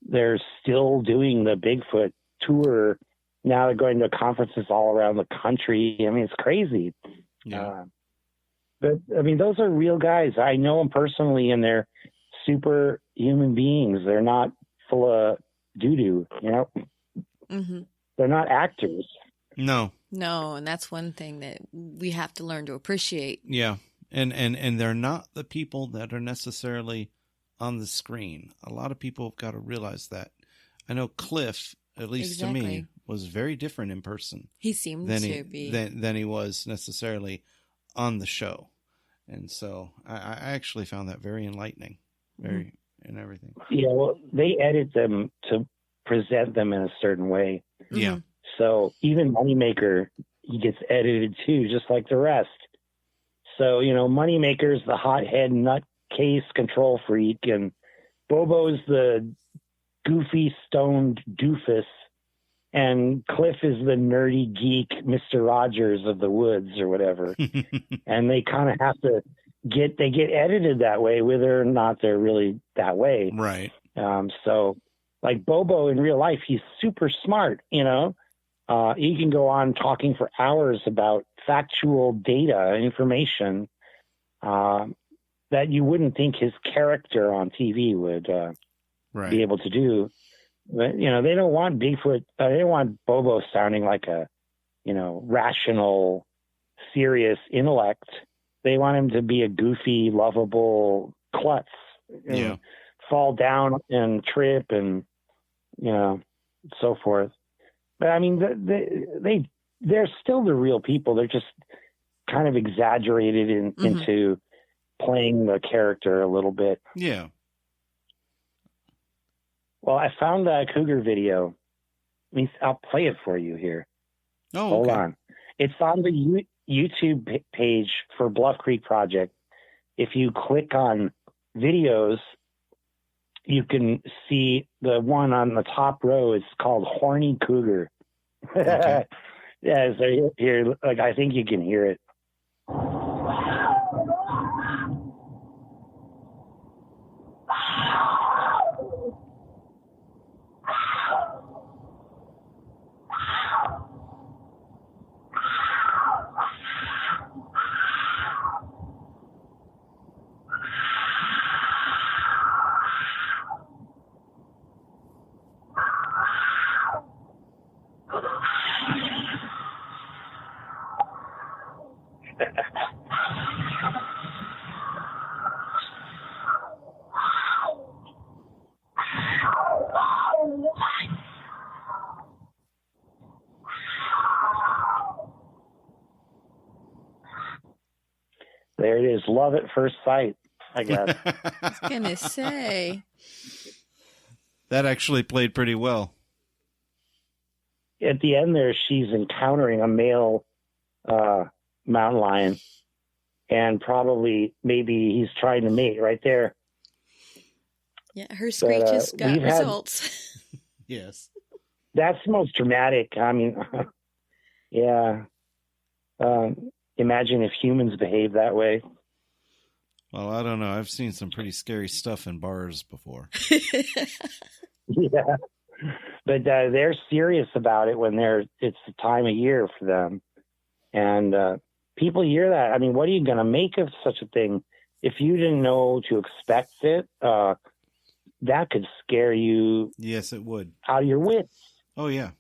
they're still doing the Bigfoot tour. Now they're going to conferences all around the country. I mean, it's crazy. Yeah. But I mean, those are real guys. I know them personally, and they're super human beings. They're not full of doo-doo, They're not actors. No, and that's one thing that we have to learn to appreciate. Yeah. And they're not the people that are necessarily on the screen. A lot of people have got to realize that. I know Cliff, at least to me, was very different in person. He seemed to be. Than he was necessarily on the show. And so I actually found that very enlightening, and everything. Yeah, well, they edit them to present them in a certain way. Yeah. So even Moneymaker, he gets edited too, just like the rest. So, Moneymaker's the hothead nutcase control freak, and Bobo's the goofy stoned doofus, and Cliff is the nerdy geek Mr. Rogers of the woods or whatever. And they kind of have to get edited that way, whether or not they're really that way. Right. So like Bobo in real life, he's super smart, you know. He can go on talking for hours about factual data, information, that you wouldn't think his character on TV would be able to do. But, you know, they don't want Bigfoot, they don't want Bobo sounding like a, you know, rational, serious intellect. They want him to be a goofy, lovable klutz. Yeah. Fall down and trip and, you know, so forth. But I mean, they're still the real people. They're just kind of exaggerated into playing the character a little bit. Yeah. Well, I found a cougar video. I'll play it for you here. Oh, Hold okay. on. It's on the YouTube page for Bluff Creek Project. If you click on videos, you can see the one on the top row. It's called Horny Cougar. Okay. Yeah, so here, like, I think you can hear it. There it is. Love at first sight, I guess. I was going to say. That actually played pretty well. At the end there, she's encountering a male mountain lion, and probably maybe he's trying to mate right there. Yeah, her screeches got results. Yes. That's the most dramatic. I mean, yeah. Imagine if humans behave that way. Well, I don't know. I've seen some pretty scary stuff in bars before. Yeah. But they're serious about it when it's the time of year for them. And people hear that. I mean, what are you going to make of such a thing? If you didn't know to expect it, that could scare you. Yes, it would. Out of your wits. Oh, yeah.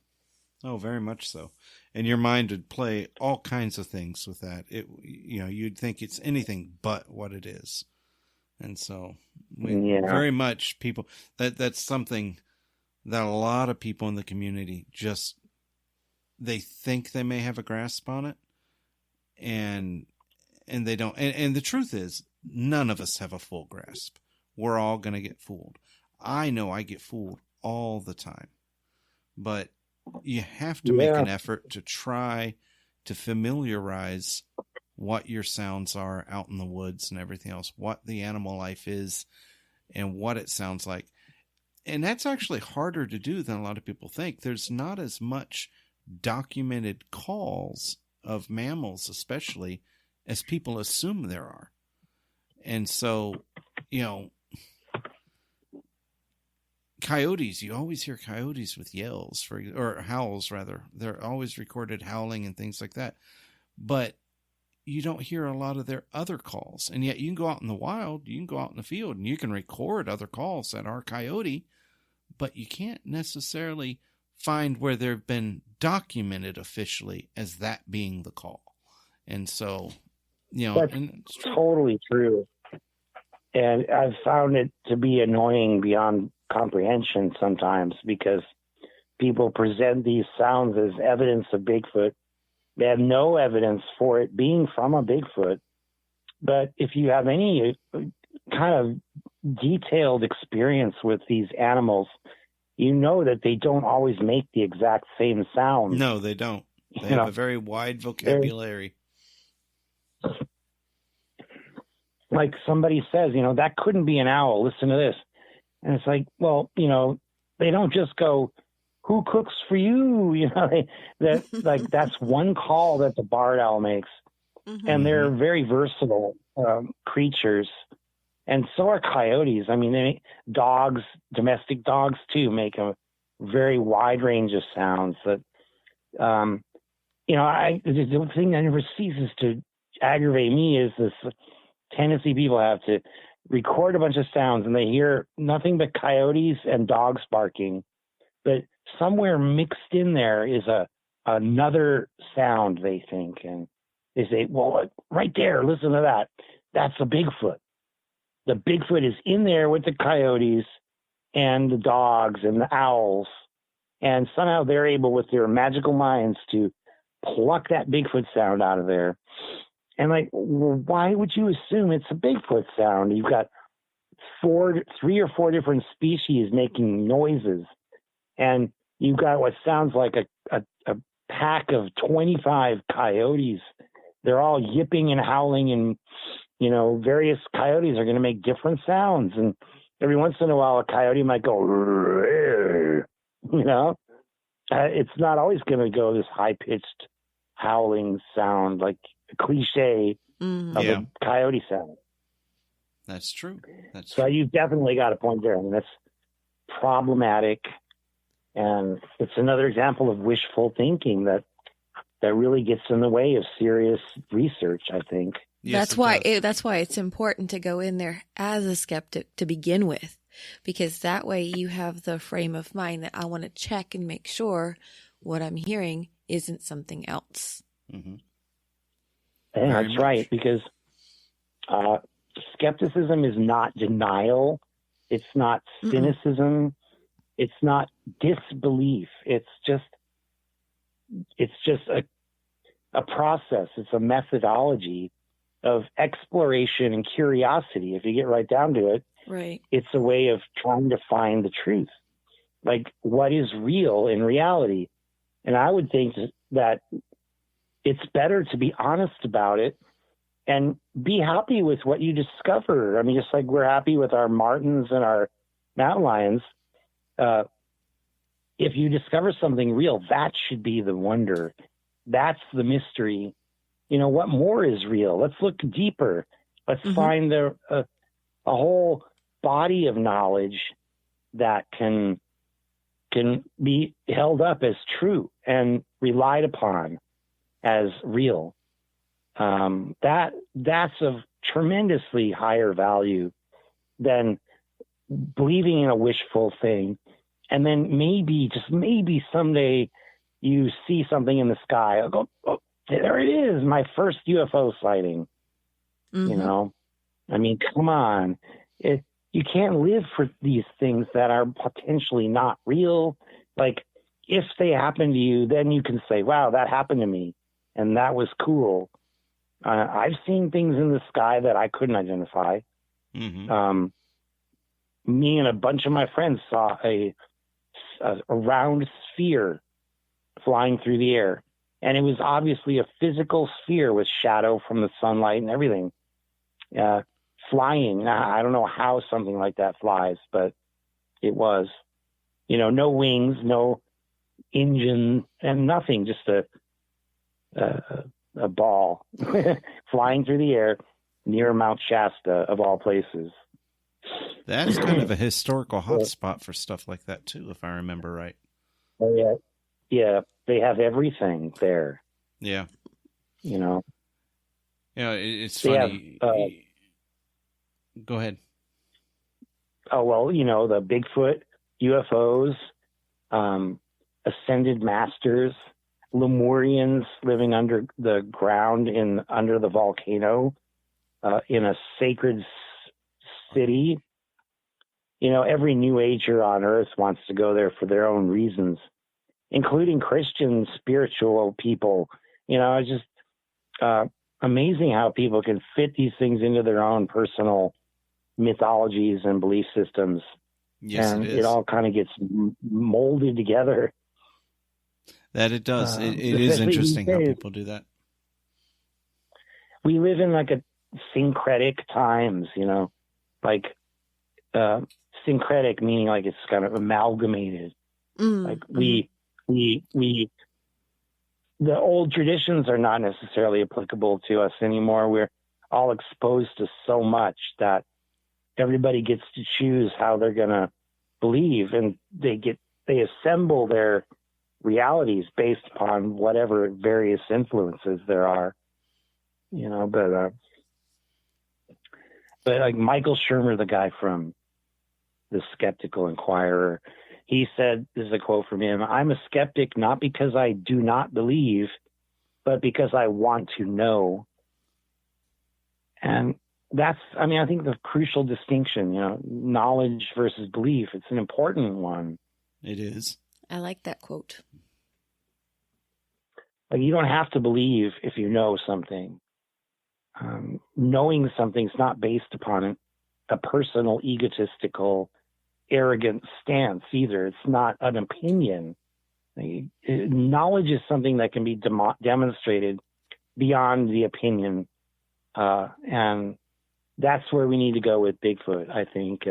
Oh, very much so. And your mind would play all kinds of things with that. You'd think it's anything but what it is. And so very much people, that's something that a lot of people in the community just, they think they may have a grasp on it, and they don't. And the truth is, none of us have a full grasp. We're all going to get fooled. I know I get fooled all the time, but you have to make an effort to try to familiarize what your sounds are out in the woods and everything else, what the animal life is and what it sounds like. And that's actually harder to do than a lot of people think. There's not as much documented calls of mammals, especially, as people assume there are. And so, coyotes, you always hear coyotes with yells or howls rather. They're always recorded howling and things like that. But you don't hear a lot of their other calls. And yet you can go out in the wild, you can go out in the field and you can record other calls that are coyote, but you can't necessarily find where they've been documented officially as that being the call. And so, that's totally true. And I've found it to be annoying beyond comprehension sometimes, because people present these sounds as evidence of Bigfoot. They have no evidence for it being from a Bigfoot. But if you have any kind of detailed experience with these animals, you know that they don't always make the exact same sound. No, they don't. They have a very wide vocabulary. Like somebody says, that couldn't be an owl. Listen to this. And it's like, well, they don't just go, who cooks for you? You know, that's one call that the barred owl makes. Mm-hmm. And they're very versatile creatures. And so are coyotes. I mean, dogs, domestic dogs too, make a very wide range of sounds that, you know, the thing that never ceases to aggravate me is this tendency people have to record a bunch of sounds and they hear nothing but coyotes and dogs barking. But somewhere mixed in there is another sound, they think. And they say, well, right there, listen to that. That's a Bigfoot. The Bigfoot is in there with the coyotes and the dogs and the owls. And somehow they're able, with their magical minds, to pluck that Bigfoot sound out of there. And like, well, why would you assume it's a Bigfoot sound? You've got 3 or 4 different species making noises. And you've got what sounds like a pack of 25 coyotes. They're all yipping and howling, and, you know, various coyotes are going to make different sounds. And every once in a while, a coyote might go, you know, it's not always going to go this high-pitched howling sound, like a cliche of a coyote sound. That's true. So you've definitely got a point there. I mean, that's problematic. And it's another example of wishful thinking that really gets in the way of serious research, I think. Yes, that's why it's important to go in there as a skeptic to begin with, because that way you have the frame of mind that I want to check and make sure what I'm hearing isn't something else. Mm-hmm. Yeah, that's right, because skepticism is not denial. It's not cynicism. It's not disbelief. It's just a process. It's a methodology of exploration and curiosity. If you get right down to it, right, it's a way of trying to find the truth. Like, what is real in reality? And I would think that it's better to be honest about it and be happy with what you discover. I mean, just like we're happy with our martens and our mountain lions. If you discover something real, that should be the wonder. That's the mystery. You know, what more is real? Let's look deeper. Let's find a whole body of knowledge that can be held up as true and relied upon as real. That's of tremendously higher value than believing in a wishful thing. And then maybe, just maybe someday you see something in the sky. I'll go, oh, there it is, my first UFO sighting. You know, I mean, come on. You can't live for these things that are potentially not real. Like, if they happen to you, then you can say, wow, that happened to me. And that was cool. I've seen things in the sky that I couldn't identify. Me and a bunch of my friends saw a round sphere flying through the air. And it was obviously a physical sphere with shadow from the sunlight and everything. Flying. I don't know how something like that flies, but it was. You know, no wings, no engine, and nothing, just a ball flying through the air near Mount Shasta, of all places. That's kind of a historical hotspot for stuff like that, too, if I remember right. Oh, yeah. Yeah, they have everything there. Yeah. You know? Yeah, it's funny. Go ahead. Oh, well, you know, the Bigfoot, UFOs, ascended masters, Lemurians living under the ground under the volcano in a sacred city. You know, every New Ager on Earth wants to go there for their own reasons, including Christian spiritual people. You know, it's just amazing how people can fit these things into their own personal mythologies and belief systems. Yes, and it is. It all kind of gets molded together. That it does. It is interesting how people do that. We live in like a syncretic times, you know, like syncretic meaning like it's kind of amalgamated. Like we, the old traditions are not necessarily applicable to us anymore. We're all exposed to so much that everybody gets to choose how they're going to believe, and they assemble their realities based upon whatever various influences there are, but like Michael Shermer, the guy from the Skeptical Inquirer, he said, this is a quote from him, "I'm a skeptic not because I do not believe, but because I want to know." And that's, I think the crucial distinction, knowledge versus belief, it's an important one. It is. I like that quote. Like, you don't have to believe if you know something. Knowing something's not based upon a personal, egotistical, arrogant stance either. It's not an opinion. Knowledge is something that can be demonstrated beyond the opinion. And that's where we need to go with Bigfoot, I think.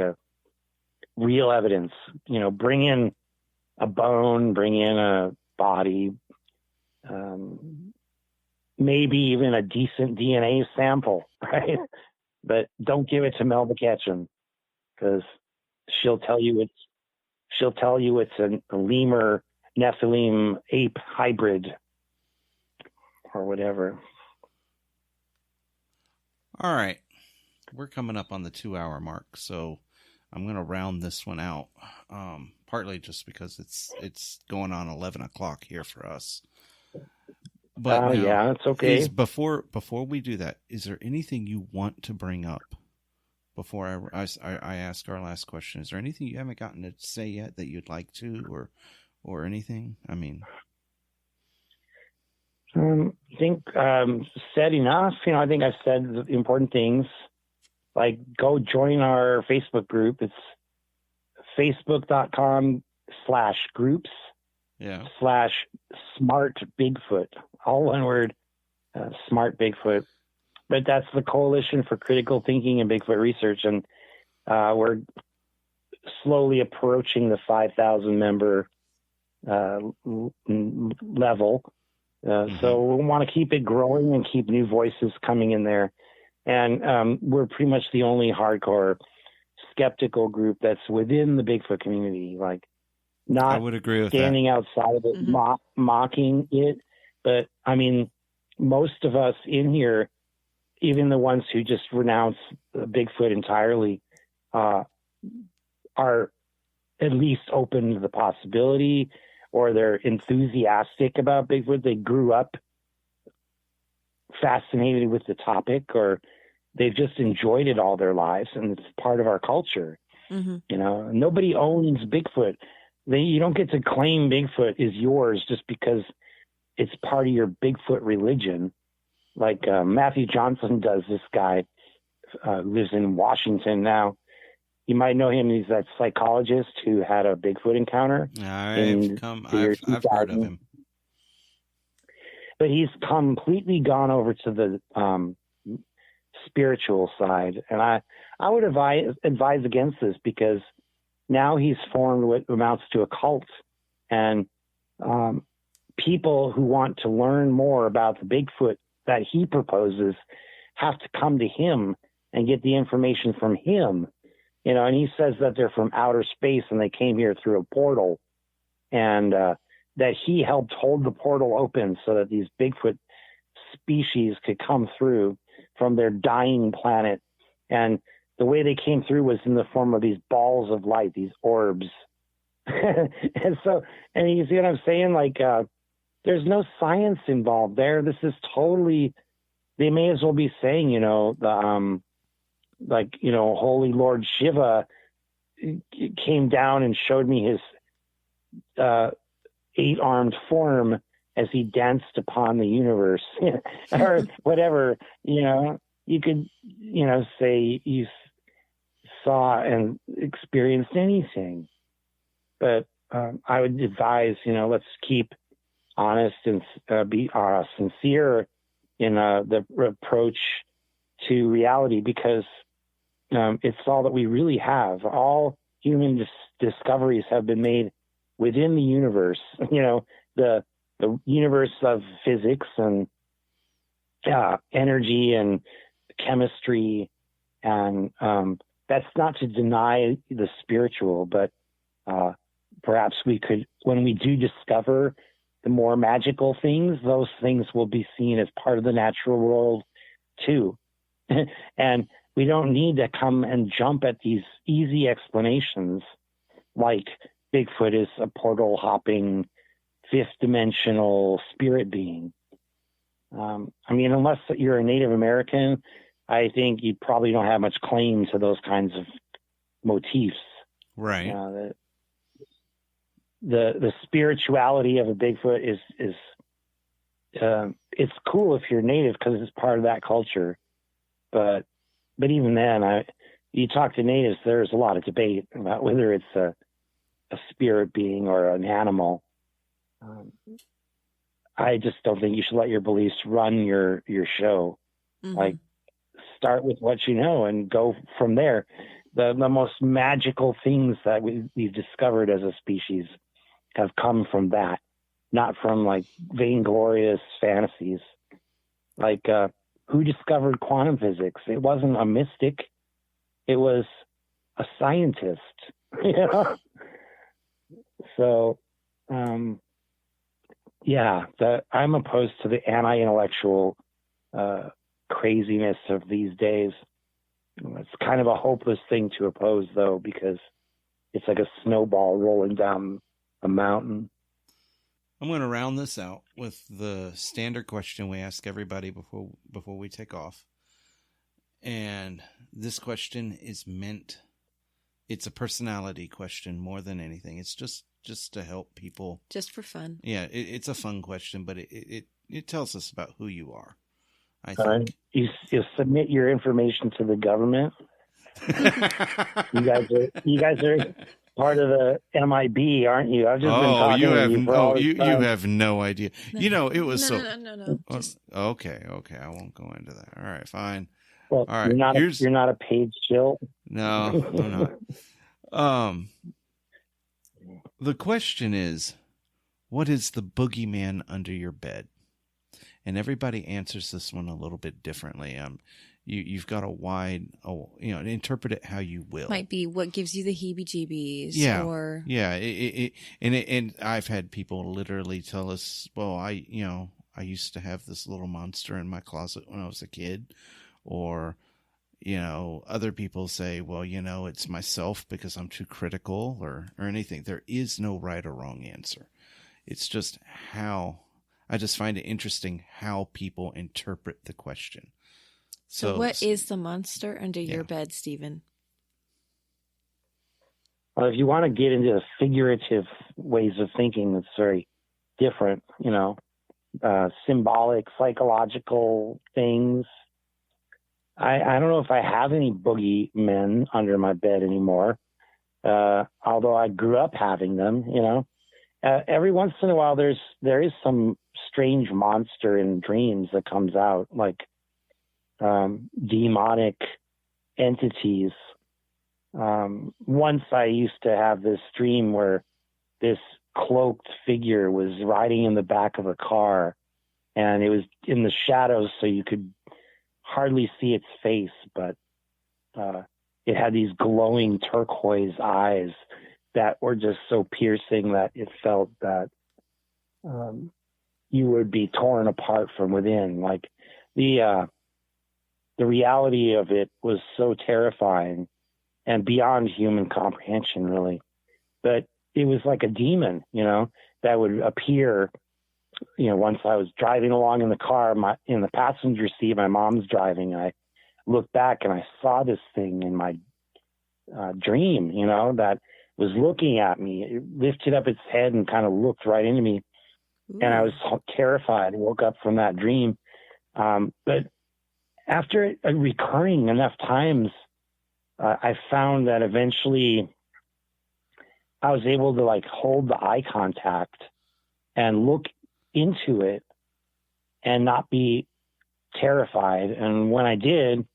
Real evidence, bring in a bone, bring in a body, maybe even a decent DNA sample, right? But don't give it to Melba Ketchum, because she'll tell you it's a lemur Nephilim ape hybrid or whatever. All right. We're coming up on the 2-hour mark, so I'm going to round this one out. Partly just because it's going on 11 o'clock here for us. But yeah, it's okay. Before we do that, is there anything you want to bring up before I ask our last question? Is there anything you haven't gotten to say yet that you'd like to, or anything? I think said enough. I think I've said the important things. Like, go join our Facebook group. It's facebook.com/groups/smart Bigfoot. All one word, smart Bigfoot. But that's the Coalition for Critical Thinking and Bigfoot Research. And we're slowly approaching the 5,000 member level. So we want to keep it growing and keep new voices coming in there. And we're pretty much the only hardcore skeptical group that's within the Bigfoot community, like not I would agree with standing that. outside of it, mocking it. But most of us in here, even the ones who just renounce Bigfoot entirely, are at least open to the possibility, or they're enthusiastic about Bigfoot. They grew up fascinated with the topic, or they've just enjoyed it all their lives, and it's part of our culture. Nobody owns Bigfoot. You don't get to claim Bigfoot is yours just because it's part of your Bigfoot religion, like Matthew Johnson does. This guy lives in Washington now. You might know him. He's that psychologist who had a Bigfoot encounter. I've heard of him. But he's completely gone over to the spiritual side. And I would advise against this, because now he's formed what amounts to a cult. And people who want to learn more about the Bigfoot that he proposes have to come to him and get the information from him. And he says that they're from outer space and they came here through a portal. And that he helped hold the portal open so that these Bigfoot species could come through from their dying planet. And the way they came through was in the form of these balls of light, these orbs. And you see what I'm saying? Like, there's no science involved there. This is totally, they may as well be saying, Holy Lord Shiva came down and showed me his 8-armed form as he danced upon the universe, or whatever. You could, say you saw and experienced anything. But I would advise, let's keep honest and be sincere in the approach to reality, because it's all that we really have. All human discoveries have been made within the universe, the universe of physics and energy and chemistry. And that's not to deny the spiritual, but perhaps we could, when we do discover the more magical things, those things will be seen as part of the natural world too. And we don't need to come and jump at these easy explanations like Bigfoot is a portal hopping fifth dimensional spirit being. Unless you're a Native American, I think you probably don't have much claim to those kinds of motifs. Right. The spirituality of a Bigfoot is it's cool if you're Native because it's part of that culture. But even then, you talk to natives, there's a lot of debate about whether it's a spirit being or an animal. I just don't think you should let your beliefs run your show. Mm-hmm. Like, start with what you know and go from there. The most magical things that we've discovered as a species have come from that, not from like vainglorious fantasies. Like, who discovered quantum physics? It wasn't a mystic. It was a scientist. So, I'm opposed to the anti-intellectual craziness of these days. It's kind of a hopeless thing to oppose, though, because it's like a snowball rolling down a mountain. I'm going to round this out with the standard question we ask everybody before we take off. And this question is it's a personality question more than anything. It's just to help people. Just for fun. Yeah, it's a fun question, but it tells us about who you are, I think. You submit your information to the government. You guys are part of the MIB, aren't you? I've just been talking to you. You have no idea. No, it was No. Okay. I won't go into that. All right, fine. Well, all right. You're not a paid shill. No, I'm not. The question is, what is the boogeyman under your bed? And everybody answers this one a little bit differently. You've got a wide, interpret it how you will. Might be what gives you the heebie-jeebies. Yeah. Or... Yeah. And I've had people literally tell us, well, I used to have this little monster in my closet when I was a kid. Or, other people say, well, it's myself because I'm too critical or anything. There is no right or wrong answer. It's just I just find it interesting how people interpret the question. So what is the monster under your bed, Stephen? Well, if you want to get into the figurative ways of thinking, that's very different, symbolic, psychological things. I don't know if I have any boogeymen under my bed anymore, although I grew up having them, Every once in a while, there is some strange monster in dreams that comes out, like demonic entities. Once I used to have this dream where this cloaked figure was riding in the back of a car, and it was in the shadows, so you could hardly see its face, but it had these glowing turquoise eyes that were just so piercing that it felt that you would be torn apart from within. Like the reality of it was so terrifying and beyond human comprehension, really. But it was like a demon, that would appear. Once I was driving along in the car, in the passenger seat, my mom's driving. I looked back and I saw this thing in my dream, that was looking at me. It lifted up its head and kind of looked right into me. Ooh. And I was terrified. I woke up from that dream. But after it recurring enough times, I found that eventually I was able to hold the eye contact and look into it and not be terrified. And when I did,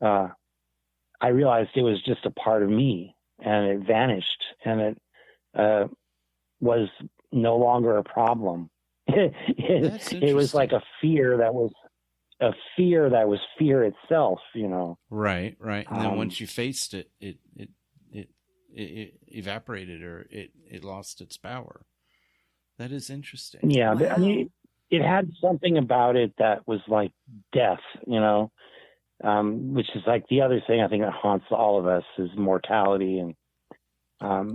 I realized it was just a part of me, and it vanished. And it was no longer a problem. It was like a fear that was fear itself, you know. Right. And then once you faced it, it evaporated, or it lost its power. That is interesting. Yeah, Wow. but, I mean, it had something about it that was like death, you know, which is like the other thing I think that haunts all of us is mortality, and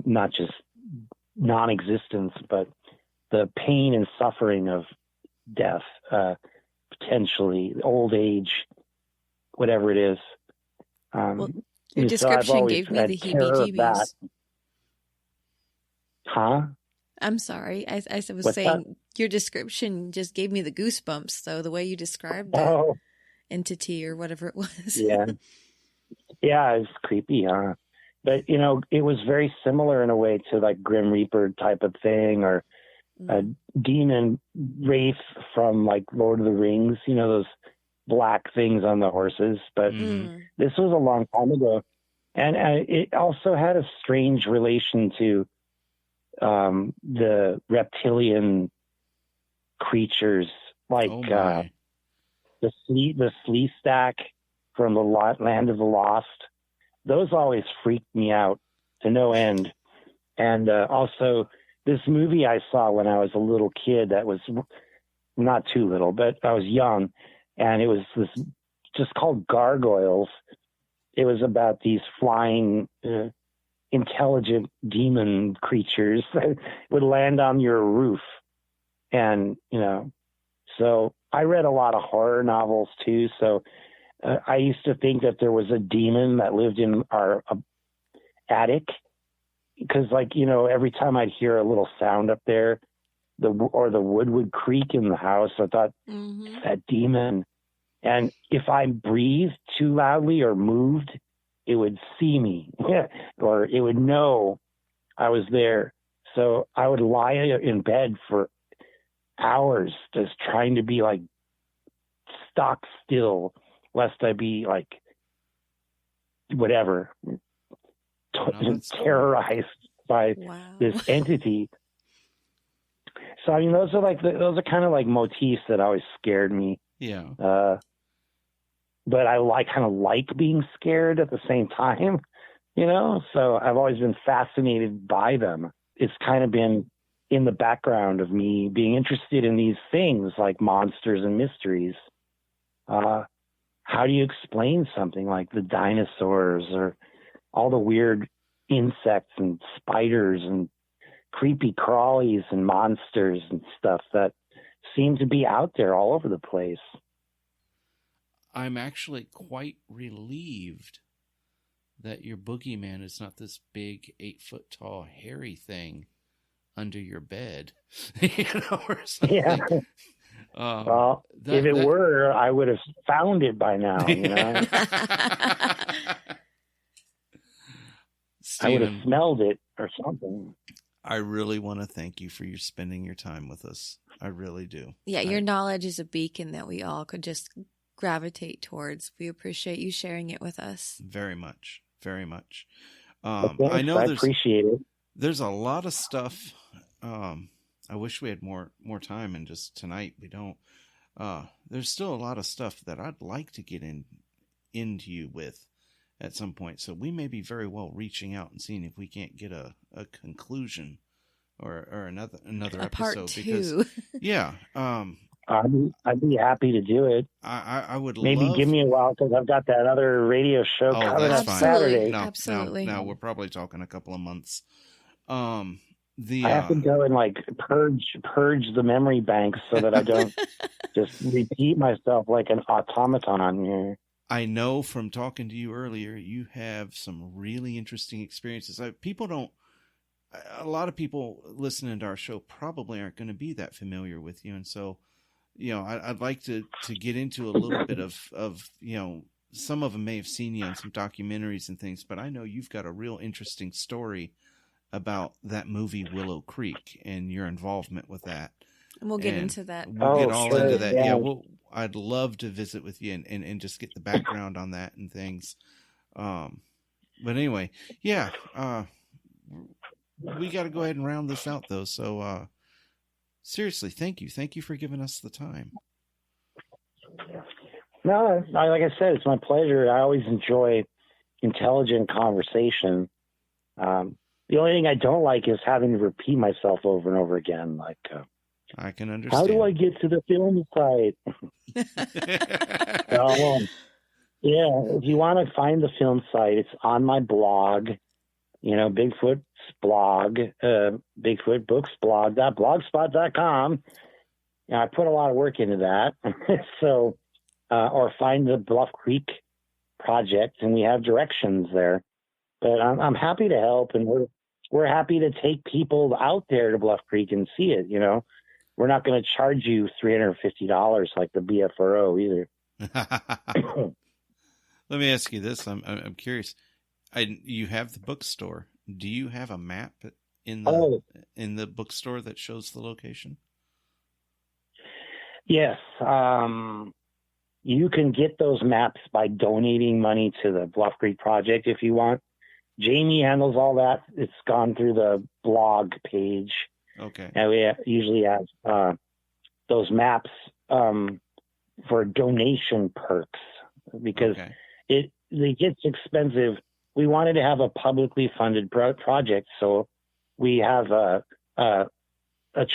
not just non-existence, but the pain and suffering of death, potentially old age, whatever it is. Well, your description gave me the heebie-jeebies. Huh? I'm sorry. I was What's saying that? your description just gave me the goosebumps, though, the way you described the Oh, entity or whatever it was. yeah. Yeah, it's creepy, huh? But, you know, it was very similar in a way to like Grim Reaper type of thing, or a demon wraith from like Lord of the Rings, you know, those black things on the horses. But this was a long time ago. And it also had a strange relation to the reptilian creatures, like the Slee Stack from the Land of the Lost. Those always freaked me out to no end. And also this movie I saw when I was a little kid, that was not too little, but I was young, and it was just called Gargoyles. It was about these flying intelligent demon creatures that would land on your roof. And, you know, so I read a lot of horror novels too. So I used to think that there was a demon that lived in our attic, because, like, you know, every time I'd hear a little sound up there, the wood would creak in the house, I thought, that demon. And if I breathed too loudly or moved, it would see me, or it would know I was there. So I would lie in bed for hours just trying to be like stock still, lest I be like whatever, terrorized by this entity. So I mean, those are kind of like motifs that always scared me. Yeah. But I kind of like being scared at the same time, you know? So I've always been fascinated by them. It's kind of been in the background of me being interested in these things like monsters and mysteries. How do you explain something like the dinosaurs, or all the weird insects and spiders and creepy crawlies and monsters and stuff that seem to be out there all over the place? I'm actually quite relieved that your boogeyman is not this big 8-foot tall hairy thing under your bed, you know, or something. Yeah. Well, if it were, I would have found it by now, you know. I would have smelled it or something. I really want to thank you for spending your time with us. I really do. Yeah, your knowledge is a beacon that we all could just gravitate towards. We appreciate you sharing it with us. Very much. Very much. Thanks, I know I appreciate it. There's a lot of stuff. I wish we had more time, and just tonight we don't. There's still a lot of stuff that I'd like to get into you with at some point. So we may be very well reaching out and seeing if we can't get a conclusion or another episode. Part 2. Because yeah. I'd be happy to do it. I would maybe give me a while, because I've got that other radio show coming up Saturday. Absolutely. No, we're probably talking a couple of months. I have to go and like purge the memory banks so that I don't just repeat myself like an automaton here. I know from talking to you earlier, you have some really interesting experiences. A lot of people listening to our show probably aren't going to be that familiar with you, and so, you know, I'd like to get into a little bit of, you know, some of them may have seen you on some documentaries and things, but I know you've got a real interesting story about that movie Willow Creek and your involvement with that. And we'll get into that. We'll get all into that. Yeah, I'd love to visit with you and just get the background on that and things. But anyway, yeah. we got to go ahead and round this out, though. So, seriously, thank you. Thank you for giving us the time. No, like I said, it's my pleasure. I always enjoy intelligent conversation. The only thing I don't like is having to repeat myself over and over again. Like, I can understand. How do I get to the film site? If you want to find the film site, it's on my blog. Bigfoot's blog, Bigfoot Books blog.blogspot.com. I put a lot of work into that. So, or find the Bluff Creek Project, and we have directions there. But I'm happy to help, and we're happy to take people out there to Bluff Creek and see it. We're not going to charge you $350 like the BFRO either. Let me ask you this. I'm curious. You have the bookstore. Do you have a map in the bookstore that shows the location? Yes. You can get those maps by donating money to the Bluff Creek Project if you want. Jamie handles all that. It's gone through the blog page. Okay. And we usually have those maps for donation perks because it gets expensive. We wanted to have a publicly funded project, so we have a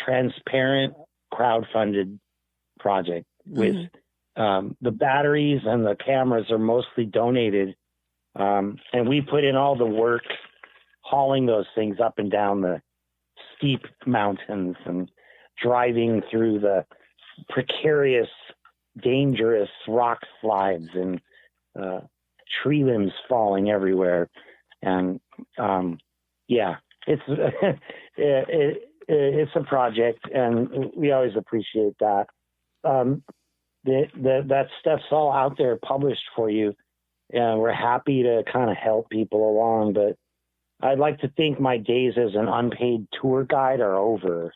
transparent crowd-funded project with the batteries and the cameras are mostly donated. And we put in all the work hauling those things up and down the steep mountains and driving through the precarious, dangerous rock slides and tree limbs falling everywhere. And it's it's a project, and we always appreciate that. That stuff's all out there published for you, and we're happy to kind of help people along. But I'd like to think my days as an unpaid tour guide are over.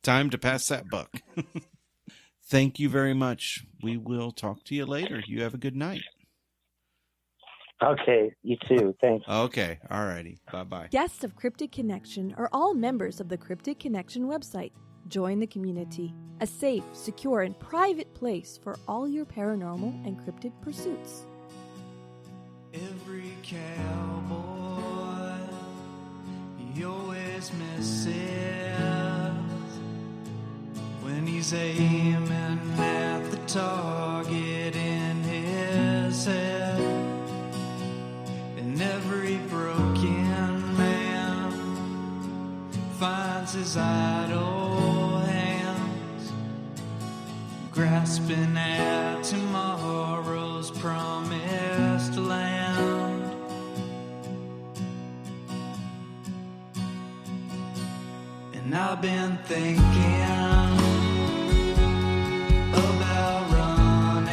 Time to pass that buck. Thank you very much. We will talk to you later. You have a good night. Okay, you too. Thanks. Okay, all righty. Bye-bye. Guests of Cryptid Connection are all members of the Cryptid Connection website. Join the community, a safe, secure, and private place for all your paranormal and cryptid pursuits. Every cowboy, he always misses when he's aiming at the target in his head. And every broken man finds his idle hands grasping at tomorrow's promised land. And I've been thinking about running,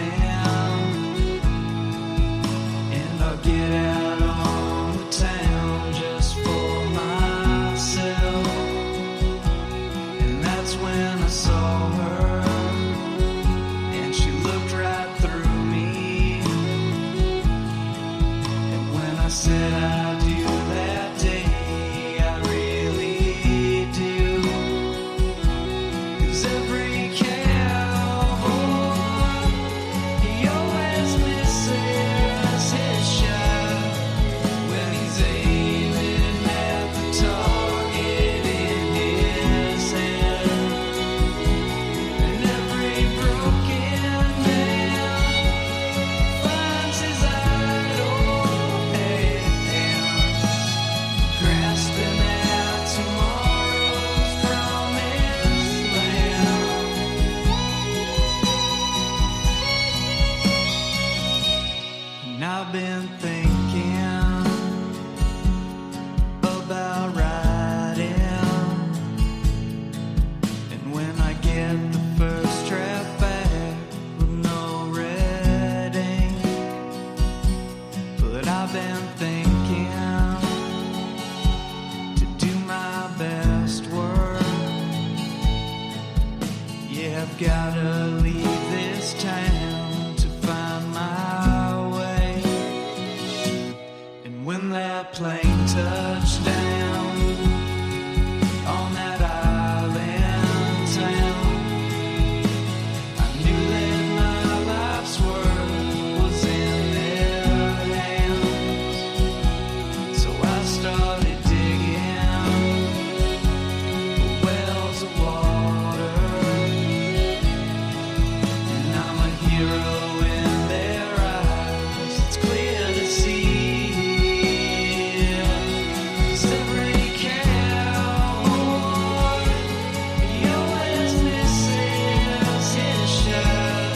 and I'll get out on the town just for myself. And that's when I saw her, and she looked right through me. And when I said I do that day, I really do. 'Cause every cowboy, he always misses his shot when he's aiming at the target in his head. And every broken man finds his idle hands grasping at tomorrow's promised land. And I've been thinking about riding, and when I get the first draft back with no red ink, but I've been thinking to do my best work. Yeah, I've gotta leave this town to find my way. And when that plane touched down on that island town. I knew that my life's worth was in their hands. So I started digging wells of water, and I'm a hero in their eyes. It's clear to see. 'Cause every cowboy, he always misses his shot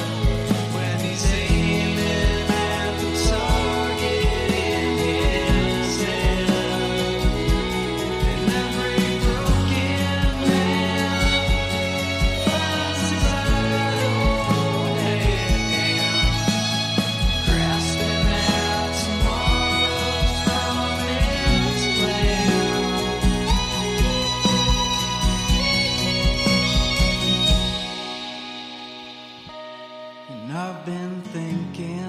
when he's aiming at the target in his head. And every broken man finds his idol hand, grasping at tomorrow's promised land. And I've been thinking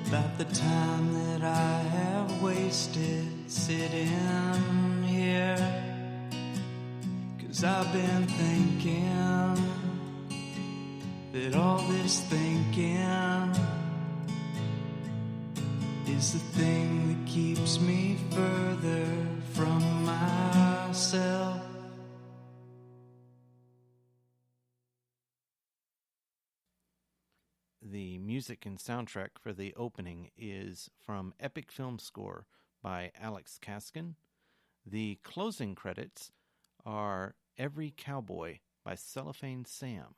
about the time that I have wasted sitting here. 'Cause I've been thinking that all this thinking is the thing that keeps me further from myself. The music and soundtrack for the opening is from Epic Film Score by Alex Kaskin. The closing credits are Every Cowboy by Cellophane Sam.